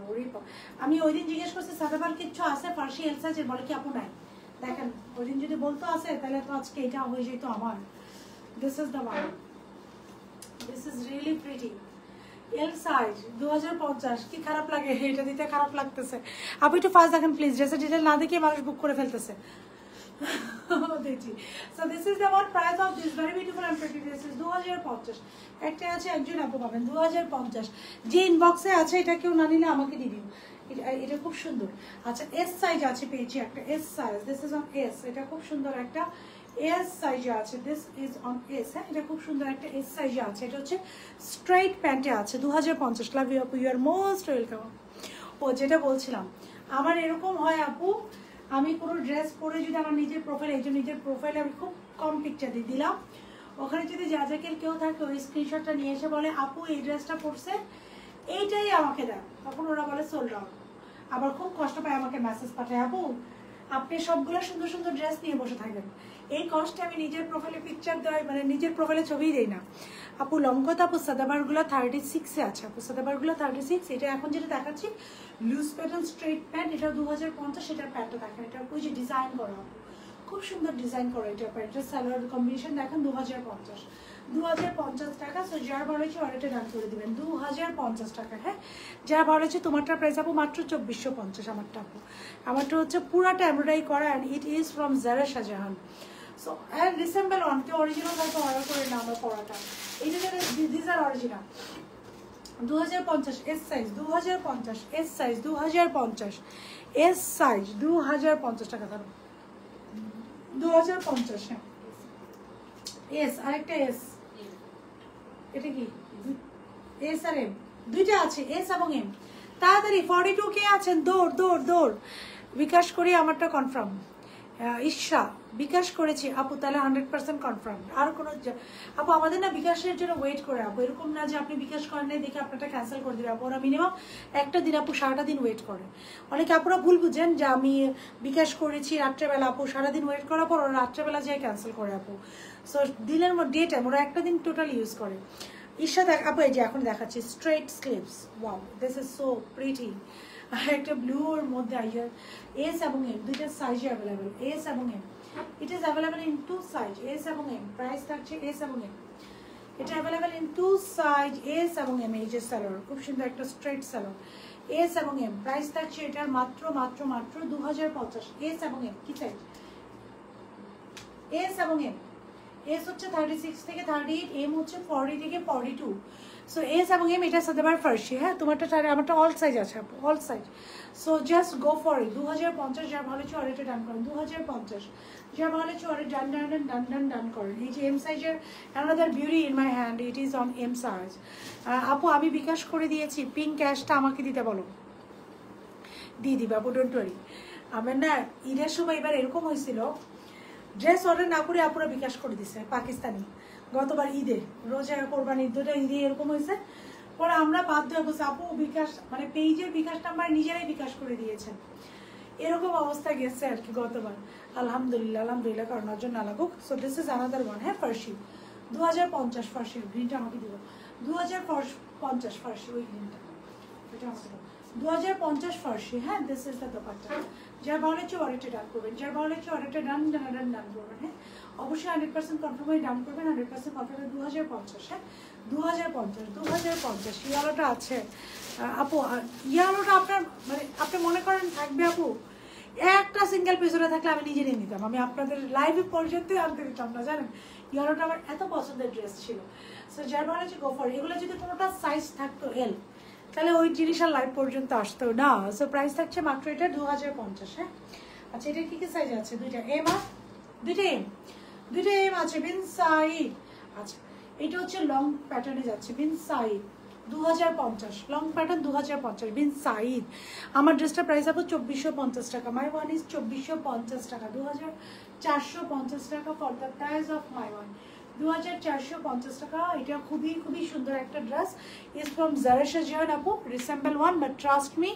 আমি ওই দিন জিজ্ঞেস করছি সাদাবার কিছু আছে ফার্সি এল সাইজের, বলে কি আপু নাই। দেখেন ওই দিন যদি বলতো আছে তাহলে তো আজকে এটা হয়ে যেত আমার। This is the one, this is really pretty. L size 2050, কি খারাপ লাগে এটা দিতে, খারাপ লাগতেছে। আপনি একটু ফার্স্ট দেখেন প্লিজ, ড্রেসের ডিটেল না দেখে মানুষ বুক করে ফেলতেছে। দেখি so this is the one price of this very beautiful and pretty dresses 2050। একটা আছে একজন আপু পাবেন 2050। যে ইনবক্সে আছে এটা কেউ না নিলে আমাকে দিয়ে দিন। এটা খুব সুন্দর। আচ্ছা এস সাইজ আছে, পেয়েছি একটা S size. This is on S, এটা খুব সুন্দর একটা এস সাইজে আছে। This is on S. হ্যাঁ এটা খুব সুন্দর একটা এস সাইজে আছে। এটা হচ্ছে স্ট্রেইট প্যান্টে আছে 2050। লাভ ইউ আপু, ইউ আর মোস্ট ওয়েলকাম। ও যেটা বলছিলাম, আমার এরকম হয় আপু, আমি কোনো ড্রেস পরে যদি আমার নিজের প্রোফাইল, এই যে নিজের প্রোফাইলে আমি খুব কম পিকচার দিয়ে দিলাম, ওখানে যদি যাজাকের কেউ থাকে ওই স্ক্রিনশটটা নিয়ে এসে বলে আপু এই ড্রেসটা পরছে, এইটাই আমাকে দেয়, তখন ওরা বলে সোল্ড আউট। আবার খুব কষ্ট পায়, আমাকে মেসেজ পাঠায় আপু আপনি সবগুলো সুন্দর সুন্দর ড্রেস নিয়ে বসে থাকবেন, এই কষ্টে আমি নিজের প্রোফাইলে পিকচার দেয়, মানে নিজের প্রোফাইলে ছবিই দেই না। আপু লঙ্কত আপু সাদাবারগুলো 36-এ আছে। আপু সাদাবারগুলো 36। এটা এখন যেটা দেখাচ্ছি লুজ প্যাটার্ন স্ট্রেট প্যান্ট, এটা 2050। সেটার প্যান্টটা দেখেন, এটা ওই যে ডিজাইন করা আপু, খুব সুন্দর ডিজাইন করা এটা প্যান্টের সালোয়ার কম্বিনেশন দেখেন 2050 টাকা। সো যার ভালো হচ্ছে অর্ডারটা ডান করে দিবেন 2050 টাকা। হ্যাঁ যার ভালো হচ্ছে তোমারটা প্রাইস আপু মাত্র 2450। আমারটা আপু, আমারটা হচ্ছে পুরাটা এমব্রয়ডারি করা and it is from Zara Shahjahan. So and resemble on, কেউ অরিজিনাল হয়তো অর্ডার করে না আমার পড়াটা, এইটা যেটা this are original 2050 S size 2050 S size 2050 S size 2050 টাকা ধরো 2050। হ্যাঁ এস, আরেকটা এস, এটা কি এস আর এম দুইটা আছে, এস এবং এম। তাড়াতাড়ি 42 কে আছেন, দৌড় দৌড় দৌড়। বিকাশ করি আমারটা কনফার্ম। ইশরা বিকাশ করেছি আপু, তাহলে 100% কনফার্ম। আর কোনো আপু আমাদের না বিকাশের জন্য ওয়েট করে আপু, এরকম না যে আপনি বিকাশ করেন নাই দেখে আপনারটা ক্যান্সেল করে দেবে আপু। ওরা মিনিমাম একটা দিন আপু, সারাটা দিন ওয়েট করে। অনেকে আপুরা ভুল বুঝেন যে আমি বিকাশ করেছি রাত্রেবেলা, আপু সারাদিন ওয়েট করার পর ওরা রাত্রেবেলা যায় ক্যান্সেল করে আপু। সো দিনের ডে টাইম ওরা একটা দিন টোটাল ইউজ করে। ঈশা দেখ আপু, এই যে এখন দেখাচ্ছি straight sleeves, wow this is so pretty. একটা ব্লু ওর মধ্যে আইয়ার এস এবং এম দুইটা সাইজে অ্যাভেলেবেল, এস এবং M. It is available in 2 size, S এবং এম। প্রাইস থাকছে এস এবং এম, এটা অ্যাভেলেবেল ইন 2 সাইজ, এস এবং এম। এই যে সালোয়ার খুব সুন্দর একটা স্ট্রেট সালোয়ার, এস এবং এম। প্রাইস থাকছে এটার মাত্র মাত্র মাত্র 2050। এস এবং এম কি সাইজ? এস এবং এম। এস হচ্ছে 36 থেকে 38, এম হচ্ছে 40 থেকে 42। সো এস এবং এম, এটা সাদাবার ফার্সি। হ্যাঁ তোমারটা আমারটা অল সাইজ আছে আপু, all size. So just go for ইট। 2050 যার ভালো হচ্ছে অর্ডারটা ডান করেন 2050। যার ভালো হচ্ছে অর্ডার ডান ডান ডান ডান ডান ডান করেন। এই যে এম সাইজের another beauty in my hand, it is on M size. আপু আমি বিকাশ করে দিয়েছি, পিঙ্ক ক্যাশটা আমাকে দিতে বলো, দিয়ে দিবা আপু, ডোন্ট ওয়ারি। আমার না ঈদের সময় এবার এরকম হয়েছিল, ড্রেস অর্ডার না করে আপুরা বিকাশ করে দিছে পাকিস্তানি। গতবার ঈদে, রোজা কোরবানি দুটো ঈদে এরকম হয়েছে। পরে আমরা বাধ্য হয়ে বসে আপু বিকাশ, মানে পেজের বিকাশ নাম্বার নিজেরাই বিকাশ করে দিয়েছেন। এরকম অবস্থা গেছে আর কি গতবার। আলহামদুলিল্লাহ আলহামদুলিল্লাহ, কারণ জন্য না লাগুক। So this is another one. হ্যাঁ ফার্সি 2050 ফার্সি, গ্রিনটা আমাকে দিব 2050 ফার্সি, ওই গ্রিনটা এটা আমাকে দেবো 2050 ফার্সি। হ্যাঁ দিস ইজ দ্য দোপাট্টা। যার ভালো হচ্ছে অর্ডারটা ডান করবেন, যার ভালো হচ্ছে অর্ডারটা ডান ডান ডান ডান করবেন। হ্যাঁ অবশ্যই 100% কনফার্ম হয়ে ডান করবেন, 100% কনফার্ম 2050। হ্যাঁ 2050 ইয়ালোটা আছে আপু। ইয়ালোটা আপনার মানে আপনি মনে করেন থাকবে আপু, একটা সিঙ্গেল পিছনে থাকলে আমি নিজে নিয়ে নিতাম, আমি আপনাদের লাইভে পর্যন্তই আনতে দিতাম না, জানেন। ইয়ালোটা আমার এত পছন্দের ড্রেস ছিল। সো যার ভালো হচ্ছে গোফার। এগুলো যদি কোনোটা সাইজ থাকতো এল, তাহলে ওই জিনিস আর লাইভ পর্যন্ত আসতো না। সো প্রাইস থাকছে মাত্র এটা 2050। হ্যাঁ আচ্ছা এটা কি কি সাইজ আছে? দুইটা এম আর দুইটা এম, দুইটা এম আছে বিন সাইড। আচ্ছা এটা হচ্ছে লং প্যাটার্নে যাচ্ছে বিন সাইড 2050, লং প্যাটার্ন 2050 বিন সাইড। আমার ড্রেসটা প্রাইস আপু 2450 টাকা। মাই ওয়ান ইজ 2450 টাকা, 2450 টাকা for the price of my one. 2450 টাকা। এটা খুবই খুবই সুন্দর একটা dress, is from Zara Shahjahan আপু, resemble one, but trust me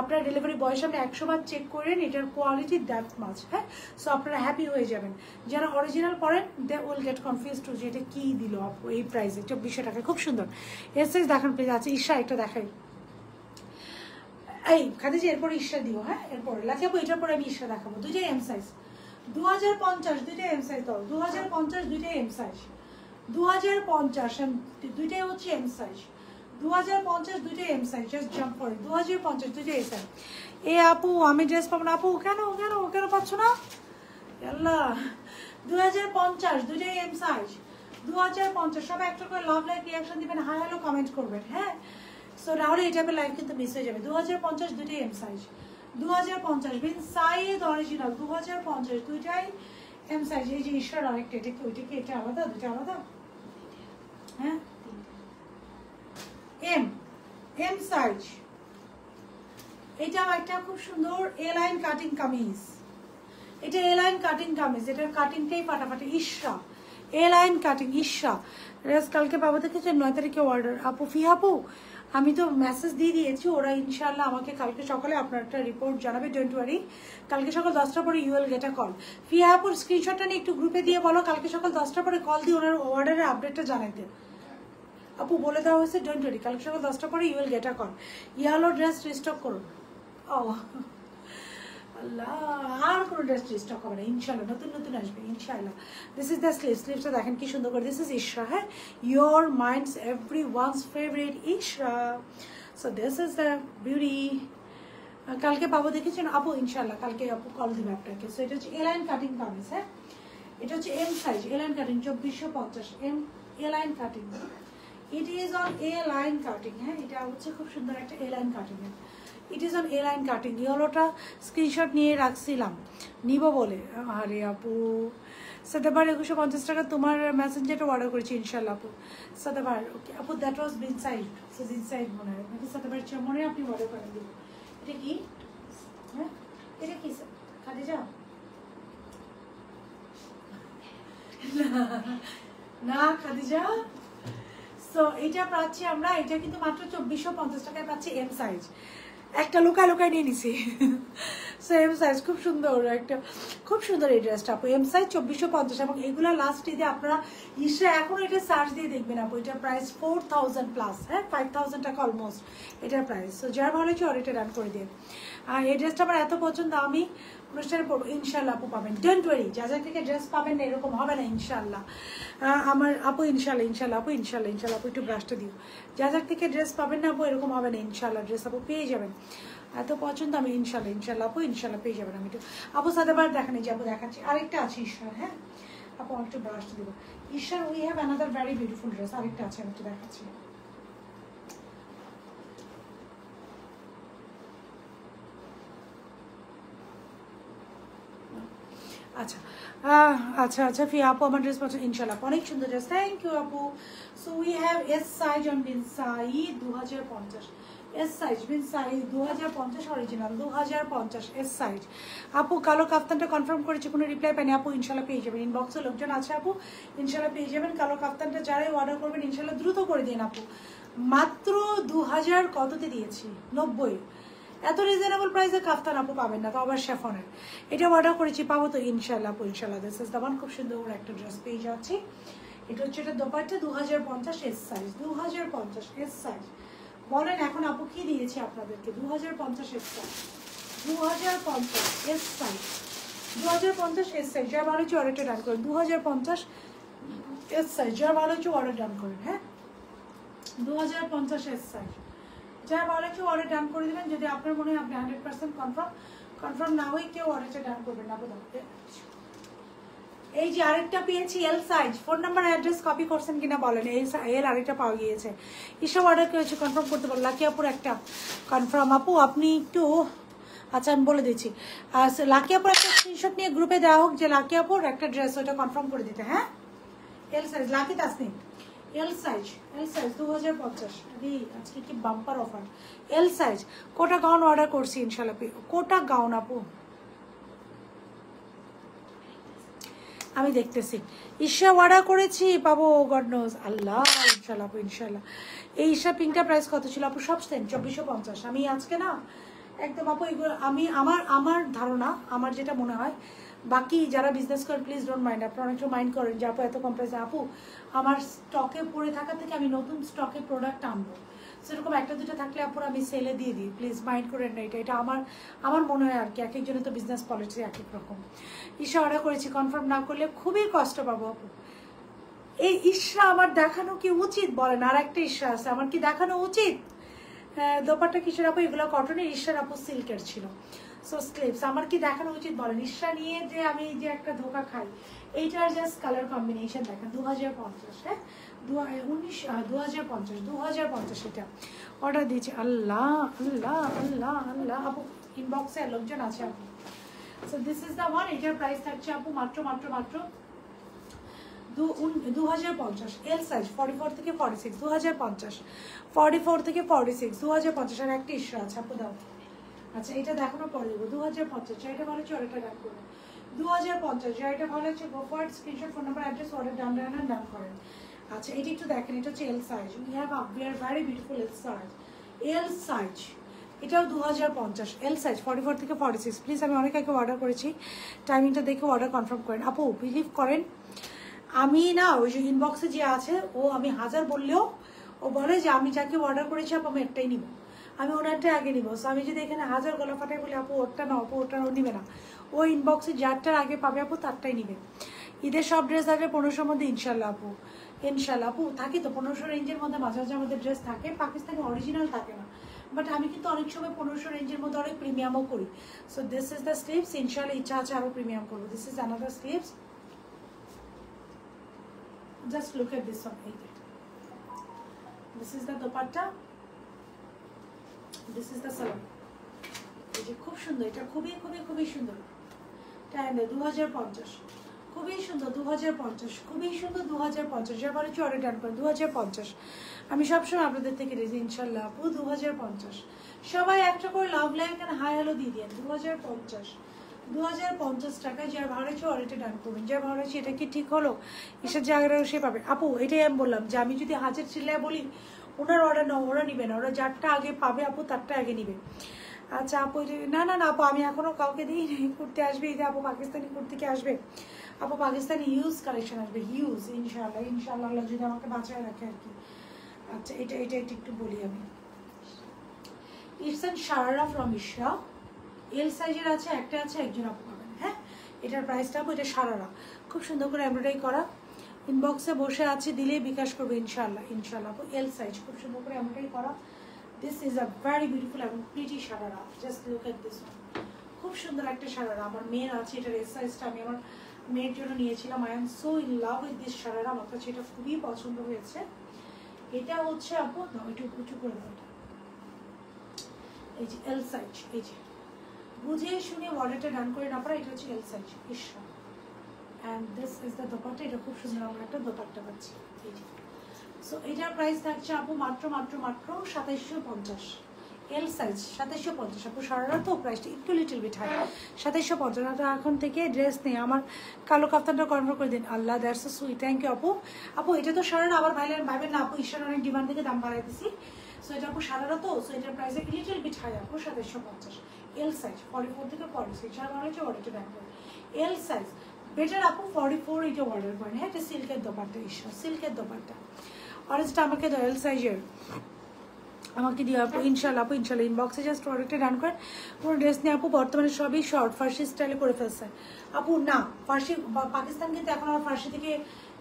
আপনারা ডেলিভারি বয়ের সামনে 100 বার চেক করেন এটার কোয়ালিটি দ্যাট মাছ। হ্যাঁ, সো আপনারা হ্যাপি হয়ে যাবেন। যারা অরিজিনাল পড়েন they will get confuse to যে এটা কী দিল আপু এই প্রাইসে 2400 টাকায়। খুব সুন্দর এর সাইজ দেখান প্লিজ। আছে ঈশা, একটা দেখাই। এই খাদিজা এরপরে ঈশা দিও। হ্যাঁ, এরপরে লাকি আপু এটার পরে আমি ঈশা দেখাবো। দুইটাই এম সাইজ, 2050 দুইটাই এম সাইজ দাও। 2050 দুইটাই এম সাইজ, 2050 দুইটাই হচ্ছে এম সাইজ, 2050 দুইটাই এম সাইজ। জাস্ট জাম্প করে 2050 দুইটাই এম সাইজ। এ আপু আমি ড্রেস পাবো না আপু। কেন কেন কেন পাচ্ছ না? আল্লাহ, 2050 দুইটাই এম সাইজ, 2050। সবাই একটা করে লাভ লাইক রিয়াকশন দিবেন, হাই হ্যালো কমেন্ট করবেন। হ্যাঁ, সো নাহলে এই টাইপের লাইভ কিন্তু মিস হয়ে যাবে। 2050 দুইটাই এম সাইজ, 2050 বিন সাইজ অরিজিনাল, 2050 দুইটাই এম সাইজ। এই যে ঈশ্বর আরেকটা, এটা কি ওইটা কি এটা আলাদা? দুটো আলাদা। হ্যাঁ, এম এম সাইজ। এটাও একটা খুব সুন্দর এ লাইন কাটিং কামিজ। এটা এ লাইন কাটিং কামিজ, এটার কাটিংটাই ফাটাফাটি। ঈশা এ লাইন কাটিং, ঈশা ড্রেস কালকে পাবো দেখেছেন 9 তারিখে অর্ডার। আপু ফি আপু আমি তো মেসেজ দিয়ে দিয়েছি, ওরা ইনশাল্লাহ আমাকে কালকে সকালে আপনার একটা রিপোর্ট জানাবে। ডোন্ট ওয়ারি, কালকে সকাল 10টার পরে you will get a call. ফিয়া আপুর স্ক্রিনশটটা নিয়ে একটু গ্রুপে দিয়ে বলো কালকে সকাল 10টার পরে কল দিয়ে ওনার অর্ডারের আপডেটটা জানাইতে। আপু বলে দেওয়া হয়েছে, ডোন্ট ওয়ারি, কালকে সকাল 10টার পরে you will get a call. Yellow dress restock করুন। ও আল্লাহ, আর কোনো ড্রেস রিস্টক হবে না ইনশাল্লাহ, নতুন নতুন আসবে ইনশাল্লাহ। দিস ইজ দ্য স্লিভস, স্লিভসটা দেখেন কি সুন্দর করে। This is Ishra. হ্যাঁ, your mind's every one's favourite Ishra. So this is the beauty. কালকে পাবো দেখেছেন আপু ইনশাল্লাহ, কালকে আপু কল দিবে আপনাকে। সো এটা হচ্ছে এ লাইন কাটিং কামিজ। হ্যাঁ, এটা হচ্ছে M size, A line cutting 2450 M A line cutting. It is on A line cutting. হ্যাঁ, এটা হচ্ছে খুব সুন্দর একটা A line cutting. It is on A line cutting. ইয়েলোটা স্ক্রিনশট নিয়ে রাখছিলাম নিব বলে। আরে আপু সাদাবার 2150 টাকা তোমার মেসেঞ্জারটা অর্ডার করেছি ইনশাল্লাহ আপু। সাদাবার ওকে আপু, that was been side. So been side মনে হয় নাকি সাদাবার মনে আপনি অর্ডার করেন দিব। এটা কি? হ্যাঁ, এটা কি খাদিজা? না খাদিজা। সো এটা পাচ্ছি আমরা, এটা কিন্তু মাত্র 2450 টাকায় পাচ্ছি এম সাইজ। একটা লুকায় লুকায় নিয়ে নিছি। সো এম সাইজ খুব সুন্দর একটা, খুব সুন্দর এই ড্রেসটা আপু। এম সাইজ 2450 এবং এগুলো লাস্ট ঈদে আপনারা ইসে এখন এটা সার্চ দিয়ে দেখবেন আপু। এটার প্রাইস 4000 প্লাস। হ্যাঁ, 5000 টাকা অলমোস্ট এটার প্রাইস। সো যার ভালো হচ্ছে অর্ডারটা রান করে দিয়ে। আর এই ড্রেসটা আমার এত পছন্দ, আমি অনুষ্ঠানে পড়বো ইনশাল্লাহ আপু পাবেন। ডোন্ট ওয়ারি, যা যা থেকে ড্রেস পাবেন না এরকম হবে না ইনশাল্লাহ। আমার আপু ইনশাল্লাহ, ইনশাল্লাহ আপু, ইনশাল্লাহ ইনশাল্লাহ আপু একটু ব্রাশটা দিও। যা যা থেকে ড্রেস পাবেন না আপু এরকম হবে না ইনশাল্লাহ। ড্রেস আপু পেয়ে যাবেন, এত পছন্দ আমি ইনশাল্লাহ, ইনশাল্লাহ আপু ইনশাল্লাহ পেয়ে যাবেন। আমি একটু আপু সাদাবার দেখানি যে আপু দেখাচ্ছি। আরেকটা আছে ঈশ্বর। হ্যাঁ আপু একটু ব্রাশটা দেবো। ঈশ্বর we have another very beautiful dress. আরেকটা আছে, আমি একটু দেখাচ্ছি। আচ্ছা আচ্ছা আচ্ছা ফি আপু আমার ড্রেস পছন্দ ইনশাল্লাহ, অনেক সুন্দর ড্রেস। থ্যাংক ইউ আপু। So we have S size on বিন সাই 2050 এস সাইজ, বিন সাই 2050 অরিজিনাল 2050 এস সাইজ। আপু কালো কাফতানটা কনফার্ম করেছি, কোনো রিপ্লাই পাইনি আপু। ইনশাল্লাহ পেয়ে যাবেন, ইনবক্সে লোকজন আছে আপু, ইনশাল্লাহ পেয়ে যাবেন কালো কাফতানটা। যারাই অর্ডার করবেন ইনশাল্লাহ দ্রুত করে দিন আপু। মাত্র 2000 কততে দিয়েছি? 90। এত রিজনেবল প্রাইসে কাফতান আপু পাবেন না, তো আবার শেফনের। এটা অর্ডার করেছি, পাবো তো ইনশাল্লাহ আপু ইনশাল্লাহ। দিস ইজ দ্য ওয়ান, খুব সুন্দর একটা ড্রেস পেয়ে যাচ্ছি। এটা হচ্ছে এটা dupatta 2050 S size, 2050 S size. বলেন এখন আপু কি দিয়েছি আপনাদেরকে? 2050 S size, 2050 S size, 2050 S size. যার ভালো হচ্ছে অর্ডারটা ডান করেন। 2050 এস সাইজ, যার ভালো হচ্ছে অর্ডার ডান করেন। হ্যাঁ, 2050 এস সাইজ, যার ভালো হচ্ছে অর্ডার ডান করে দেবেন। যদি আপনার মনে হয় আপনি 100% কনফার্ম না হয়ে কেউ অর্ডারটা ডান করবেন না। এই যে আরেকটা পেয়েছি L size. Phone number address copy করছেন কিনা বলেন। এল আরেকটা পাওয়া গিয়েছে। এসব অর্ডার করেছে কনফার্ম করতে পারবো। লাকি আপুর একটা কনফার্ম আপু, আপনি একটু আচ্ছা আমি বলে দিচ্ছি। লাকি আপুর একটা স্ক্রিনশট নিয়ে গ্রুপে দেওয়া হোক যে লাকি আপুর একটা ড্রেস, ওইটা কনফার্ম করে দিতে। হ্যাঁ, L size lucky Tasnim, L size 2050। আজকে কি বাম্পার অফার। এল সাইজ কোটা গাউন অর্ডার করছি ইনশাল্লাহ। কোটা গাউন আপু আমি দেখতেছি। ঈশা অর্ডার করেছি, পাবো গড নোজ। আল্লাহ, ইনশাল্লাহ আপু, ইনশাল্লাহ। এই ঈশা পিঙ্কটা প্রাইস কত ছিল আপু? সব সেম 2450। আমি আজকে না একদম আপু এগুলো আমি আমার ধারণা, আমার যেটা মনে হয়, বাকি যারা বিজনেস করেন প্লিজ ডোন্ট মাইন্ড, আপনারা অনেক মাইন্ড করেন যে আপু এত কম প্রাইসে। আপু আমার স্টকে পড়ে থাকা থেকে আমি নতুন স্টকে প্রোডাক্ট আনবো, সেরকম একটা দুটো থাকলে আপুর আমি সেলে দিয়ে দিই, প্লিজ মাইন্ড করেন না। এটা আমার মনে হয় আর কি, এক একজনের তো বিজনেস পলিসি এক এক রকম। ঈশা অর্ডার করেছি, কনফার্ম না করলে খুবই কষ্ট পাবো আপু। এই ঈশা আমার দেখানো কি উচিত বলেন? আর একটা ঈশা আছে, আমার কি দেখানো উচিত? দোপাট্টা কিসের আপু? এগুলো কটনের, ঈশার আপু সিল্কের ছিল। সো স্লিপস আমার কি দেখানো উচিত বলেন? ঈশা নিয়ে যে আমি যে একটা ধোকা খাই। এইটার জাস্ট কালার কম্বিনেশন দেখেন, 2050, হ্যাঁ 2050 এটা অর্ডার দিয়েছি। আল্লাহ আল্লাহ আল্লাহ আল্লাহ আপু, ইনবক্সে লোকজন আছে আপু। So this is the one. এটার প্রাইস থাকছে আপু মাত্র 2050। এল সাইজ 44 থেকে 46, 2050, 44 থেকে 46, 2050। আর একটা ইস্যু আছে আপু, দাও। আচ্ছা এটা দেখানোর পরে দেবো। 2050, যেটা ভালো হচ্ছে অর্ডারটা ডান করবেন। 2050, যেটা ভালো হচ্ছে go for screenshot, phone number, address, order done done করেন। আচ্ছা এটা একটু দেখেন, এটা হচ্ছে L size. We have we are very beautiful L size. L size এটাও 2050, এল সাইজ 44 থেকে 46। প্লিজ আমি অনেক আগে অর্ডার করেছি, টাইমিংটা দেখে অর্ডার কনফার্ম করেন আপু। বিলিভ করেন আমি না, ওই যে ইনবক্সে যে আছে ও, আমি 1000 বললেও ও বলে যে আমি যাকে অর্ডার করেছি আপু আমি একটাই নিব, আমি ওনারটা আগে নিব। সো আমি যদি এখানে 1000 গলা ফাটাই বলি আপু ওরটা না, আপু ওরটা ও নিবে না, ও ইনবক্সে যারটার আগে পাবে আপু তারটাই নিবে। ঈদের সব ড্রেস থাকে 1500-র মধ্যে ইনশাল্লাহ আপু, ইনশাল্লাহ আপু। থাকি তো 1500 রেঞ্জের মধ্যে মাঝে মাঝে আমাদের ড্রেস থাকে, পাকিস্তানি অরিজিনাল থাকে না, বাট আমি কিন্তু অনেক সময় 1500 রেঞ্জের মধ্যে অনেক প্রিমিয়ামও করি। So this is the sleeves, ইনশাল্লাহ ইচ্ছা আছে আরও প্রিমিয়াম করবো। This is another sleeves, just look at this one. This is the dupatta, this is the salon. এই যে খুব সুন্দর, এটা খুবই খুবই খুবই সুন্দর। 2050 খুবই সুন্দর, 2050 খুবই সুন্দর, 2050। যার বলে অর্ডার ডান করেন 2050। আমি সবসময় আপনাদের থেকে রেজি ইনশাল্লাহ আপু। 2050 সবাই একটা করে লাভ লাইক আর হাই হ্যালো দিয়ে দেন। 2050 টাকায় যার ভাড়া হচ্ছে অর্ডারটা ডান করবেন। যার ভাড়া হচ্ছে এটা কি ঠিক হলো? এসব জায়গায় সে পাবে আপু। এটাই আমি বললাম যে আমি যদি 1000 চিল্লায় বলি ওনার অর্ডার না, ওরা নিবে না, ওরা যারটা আগে পাবে আপু তারটা আগে নিবে। আচ্ছা আপু না না না আপু, আমি এখনো কাউকে দিই কুর্তি আসবে, এই যে আপু পাকিস্তানি কুর্তি কি আসবে আপু? পাকিস্তানি হিউজ কালেকশন আসবে, হিউজ ইনশাআল্লাহ, ইনশাআল্লাহ যদি আমাকে বাঁচায় রাখে আর কি। আচ্ছা এটা একটু বলি আমি। ইটস অ্যান শারারা ফ্রম ইশরা, এল সাইজের আছে, একটা আছে, একজন আপু পাবেন। হ্যাঁ এটার প্রাইসটা আপু, এটা শারারা, খুব সুন্দর করে এমব্রয়ডারি করা। ইনবক্সে বসে আছে, দিলেই বিকাশ করবে ইনশাআল্লাহ, ইনশাআল্লাহ আপু। এল সাইজ খুব সুন্দর করে এমব্রয়ডারি করা। This is a very beautiful এবং pretty sharara, just look at this one. খুব সুন্দর একটা শারারা, আমার মেয়ের আছে, এটার এল সাইজটা আমি আমার মেয়ের জন্য নিয়েছিলাম। I am so in love with this sharara, আমার কাছে এটা খুবই পছন্দ হয়েছে। এটা হচ্ছে আপু, দাও একটু উঁচু করে দাও। এই যে এল সাইজ, এই যে বুঝে শুনে অর্ডারটা ডান করে না পারা, এটা হচ্ছে L size ইশরা। And this is the dupatta, এটা খুব সুন্দর আমরা একটা দোপাট্টা পাচ্ছি। এই যে সো এটার প্রাইস থাকছে আপু মাত্র 2750। এল সাইজ 2750 আপু। সারারা তো প্রাইসটা একটু লিটল বিট হাই, 2750। এখন থেকে ড্রেস নেই, আমার কালো কাপ্তানটা কনফার্ম করে দিন। আল্লাহ that's so sweet, thank you আপু। আপু এটা তো সারারা, আবার ভাইবেন না আপু ঈশার অনেক ডিমান্ড থেকে দাম বাড়াই দিছি। সো এটা আপু সারারা তো, সো এটার প্রাইস লিটল বিট হাই আপু, 2750। এল সাইজ 44 থেকে 46, যার মানে হচ্ছে অর্ডারটা ব্যাক করে। এল সাইজ বেটার আপু 44 এটা অর্ডার করেন। হ্যাঁ এটা সিল্কের দোপাট্টা, ঈশা সিল্কের দোপাট্টা। অরেঞ্জটা আমাকে দাও এল সাইজের, আমাকে দিও আপু ইনশাল্লাহ। আপু ইনশাল্লাহ ইনবক্সে জাস্ট অর্ডারটা ডান করেন। কোনো ড্রেস নিয়ে আপু বর্তমানে সবই শর্ট ফার্সি স্টাইলে করে ফেলছে আপু। না ফার্সি, পাকিস্তান কিন্তু এখন আমার ফার্সি থেকে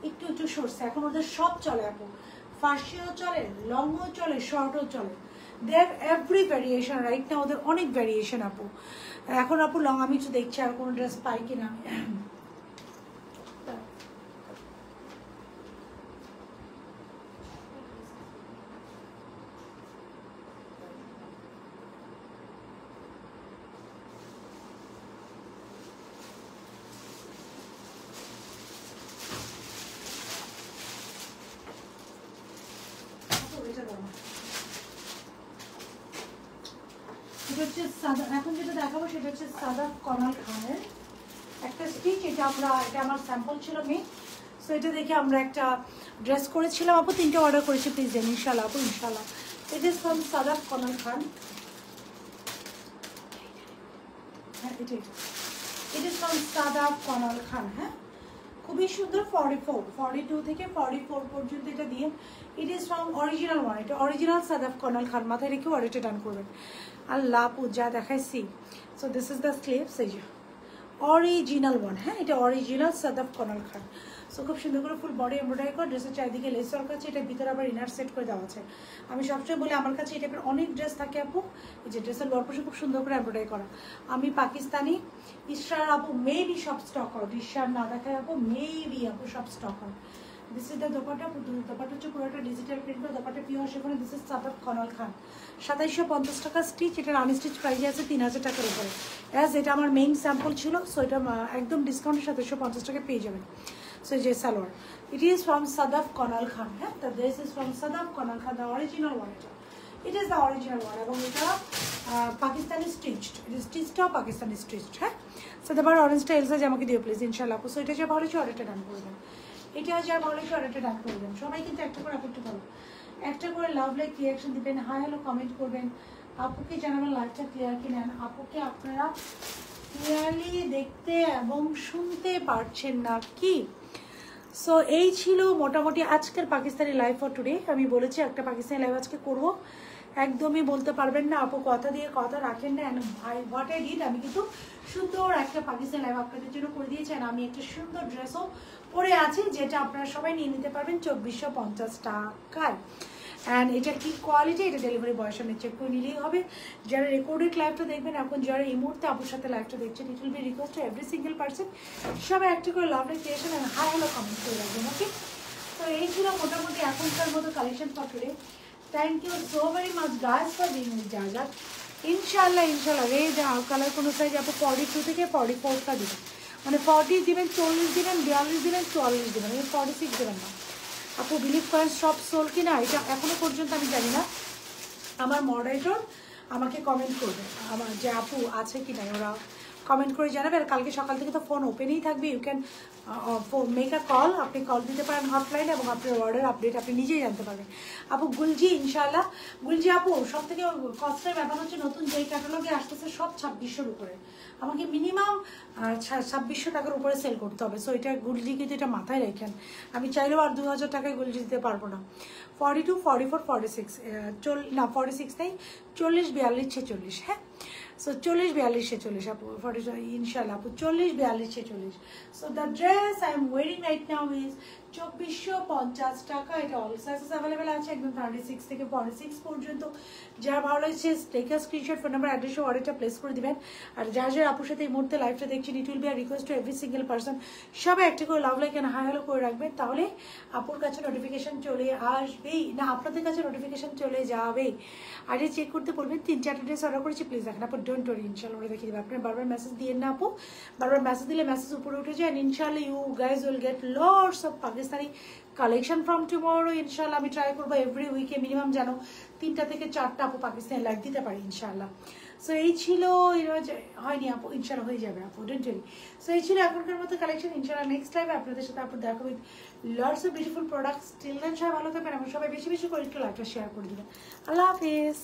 একটু একটু সরছে, এখন ওদের সব চলে আপু। ফার্সিও চলে, লংও চলে, শর্টও চলে। দেয়ার এভরি ভ্যারিয়েশন রাইট না, ওদের অনেক ভ্যারিয়েশন আপু। এখন আপু লং আমি একটু দেখছি আর কোনো ড্রেস পাই কিনা। এখন যেটা দেখাবো সেটা হচ্ছে সাদা কমাল খানের একটা স্টিচ। এটা আমার স্যাম্পল ছিল মেয়ে। সো এটা দেখে আমরা একটা ড্রেস করেছিলাম আপু, 3টে অর্ডার করেছি, প্লিজ দেন ইনশাল্লাহ আপু ইনশাল্লাহ। ইট ইজ ফ্রম সাদাফ কনাল খান। হ্যাঁ ইট ইজ ফ্রম সাদাফ কনাল খান। হ্যাঁ খুবই সুন্দর, 42 থেকে 44 পর্যন্ত এটা দিয়ে। ইট ইজ ফ্রম অরিজিনাল ওয়ান, এটা অরিজিনাল সাদাফ কনাল খান, মাথায় রেখে অর্ডারটা ডান করবেন। আল্লাহ পূজা দেখাইছি। So this is the sleeves, এই যে অরিজিনাল ওয়ান। হ্যাঁ এটা অরিজিনাল সাদাফ কনাল খান। সো খুব সুন্দর করে ফুল বডি এমব্রয়ডারি করে, ড্রেসের চারিদিকে লেস ওয়ার্ক আছে, এটার ভিতরে আবার ইনার সেট করে দেওয়া আছে। আমি সবসময় বলি আমার কাছে এই টাইপের অনেক ড্রেস থাকে আপু, এই যে ড্রেসের লোয়ার পোর্শন খুব সুন্দর করে এমব্রয়ডারি করা। আমি পাকিস্তানি ইশরার আপু মেবি সব স্টক আউট, ইশরার না দেখায় আপু, মেবি আপু সব stock out. This is the dupatta, dupatta হচ্ছে পুরোটা ডিজিটাল প্রিন্ট করা, দোপাটা পিওর সেখানে। দিস ইজ সাদাফ কনাল খান, 2750 টাকা স্টিচ। এটার আনস্টিচ প্রাইস আছে 3000 টাকার উপরে। অ্যাজ এটা আমার মেইন স্যাম্পল ছিল, সো এটা একদম ডিসকাউন্টের 2750 টাকা পেয়ে যাবেন। সো যে salwar, it is from Sadaf Kanwal Khan. হ্যাঁ the dress is from Sadaf Kanwal Khan, the original one. এটা it is the original one, এবং এটা পাকিস্তানি স্টিচড, স্টিচটাও পাকিস্তানি স্টিচড। হ্যাঁ সো এবার অরেঞ্জটা এলসাইজ আমাকে দিও প্লিজ ইনশাল্লাহ। সো এটা যা ভালো হচ্ছে অর্ডারটা ডান করবেন, এটা যা ভালো হচ্ছে অর্ডারটা ডান করবেন। সবাই কিন্তু একটা করে আপত্তি করো, একটা করে লাভ লাইক রিয়াকশন দিবেন, হাই হ্যালো কমেন্ট করবেন। আপুকে জানাবেন লাইভটা ক্লিয়ার কি নেন, আপুকে আপনারা ক্লিয়ারলি দেখতে এবং শুনতে পারছেন না কি। সো এই ছিল মোটামুটি আজকের পাকিস্তানি লাইভ ফর টুডে। আমি বলেছি একটা পাকিস্তানি লাইভ আজকে করবো, একদমই বলতে পারবেন না আপু কথা দিয়ে কথা রাখেন না। ভাই হোয়াট আই ডিড, আমি কিন্তু সুন্দর একটা পাকিস্তানি লাইভ আপনাদের জন্য করে দিয়েছেন। আমি একটা সুন্দর ড্রেসও পরে আছি, যেটা আপনারা সবাই নিয়ে নিতে পারবেন 2450 টাকায়। অ্যান্ড এটা কি কোয়ালিটি, এটা ডেলিভারি বয়ের সামনে চেক করে নিলেই হবে। যারা রেকর্ডেড লাইভটা দেখবেন, এখন যারা এই মুহূর্তে আপুর সাথে লাইভটা দেখছেন, it will be request to every single person, সবাই একটা করে love reaction and hi hello comment করে রাখবেন। ওকে তো এই ছিল মোটামুটি এখনকার মতো collection for today. Thank you so very much guys for being with জাজাত। ইনশাল্লাহ রেড কালার কোনো সাইজ আপু 42 থেকে 44টা দিবেন, মানে 40 দিবেন, 40 দিবেন, 42 দিবেন, 44 দিবেন, 46 দেবেন না আপু। বিলিভ করেন সব সোল কিনা এটা এখনো পর্যন্ত আমি জানি না। আমার মডারেটর আমাকে কমেন্ট করবে আমার যে আপু আছে কি না, ওরা কমেন্ট করে জানাবে। আর কালকে সকাল থেকে তো ফোন ওপেনই থাকবে, you can make a call, আপনি কল দিতে পারেন হটলাইন, এবং আপনার অর্ডার আপডেট আপনি নিজেই জানতে পারবেন। আপু গুলজি ইনশাআল্লাহ, গুলজি আপু সব থেকে কষ্টের ব্যাপার হচ্ছে নতুন যেই ক্যাটালগে আসতেছে সব 2600-র উপরে, আমাকে মিনিমাম 2600 টাকার উপরে সেল করতে হবে। সো এটা গুলজি কিন্তু এটা মাথায় রেখেন, আমি চাইলেও আর 2000 টাকায় গুলজি দিতে পারবো না। 42, 44, 46 না 46 নেই, 40, 42, 46। হ্যাঁ সো 40, 42, 46 আপু, 40 ইনশাল্লাহ আপু 40, 42, 46। So the dress I am wiring right now is 2450 টাকা। এটা অল সাইজেস অ্যাভেলেবেল আছে, একদম 36 থেকে 46 পর্যন্ত। যার ভালো লাগছে take a screenshot, phone number, অ্যাড্রেসে অর্ডারটা প্লেস করে দিবেন। আর যার আপুর সাথে এই মুহূর্তে লাইভটা দেখছেন, it will be a request to every single person, সবাই একটা করে love like and hi hello করে রাখবেন, তাহলে আপুর কাছে নোটিফিকেশন চলে আসবেই, না আপনাদের কাছে নোটিফিকেশন চলে যাবেই। আর চেক করতে বলবেন 3-4টা ড্রেস অর্ডার করেছি, প্লিজ দেখেন আপু, ডোন্ট ওয়ারি ইনশাআল্লাহ ওরা দেখিয়ে দেবে। আপনার বারবার মেসেজ দিয়ে না আপু, বারবার মেসেজ দিলে মেসেজ উপরে উঠে যায়, ইনশাআল্লাহ you guys will get lots of Pakistani collection from tomorrow. ইনশাআল্লাহ আমি ট্রাই করবো এভরি উইকে মিনিমাম যেন 3টা থেকে 4টা আপু পাকিস্তানি লাইভ দিতে পারি ইনশাআল্লাহ। সো এই ছিল, হয়নি আপু, ইনশাআল্লাহ হয়ে যাবে আপু, ডোন্ট ওয়ারি। সো এই ছিল এখনকার মতো কালেকশন। ইনশাআল্লাহ নেক্সট টাইমে আপনাদের সাথে আপু দেখা with lots of beautiful products. Till then সবাই ভালো থাকবেন, এবং সবাই বেশি বেশি করে একটু লাইভটা শেয়ার করে দেবেন। আল্লাহ হাফিজ।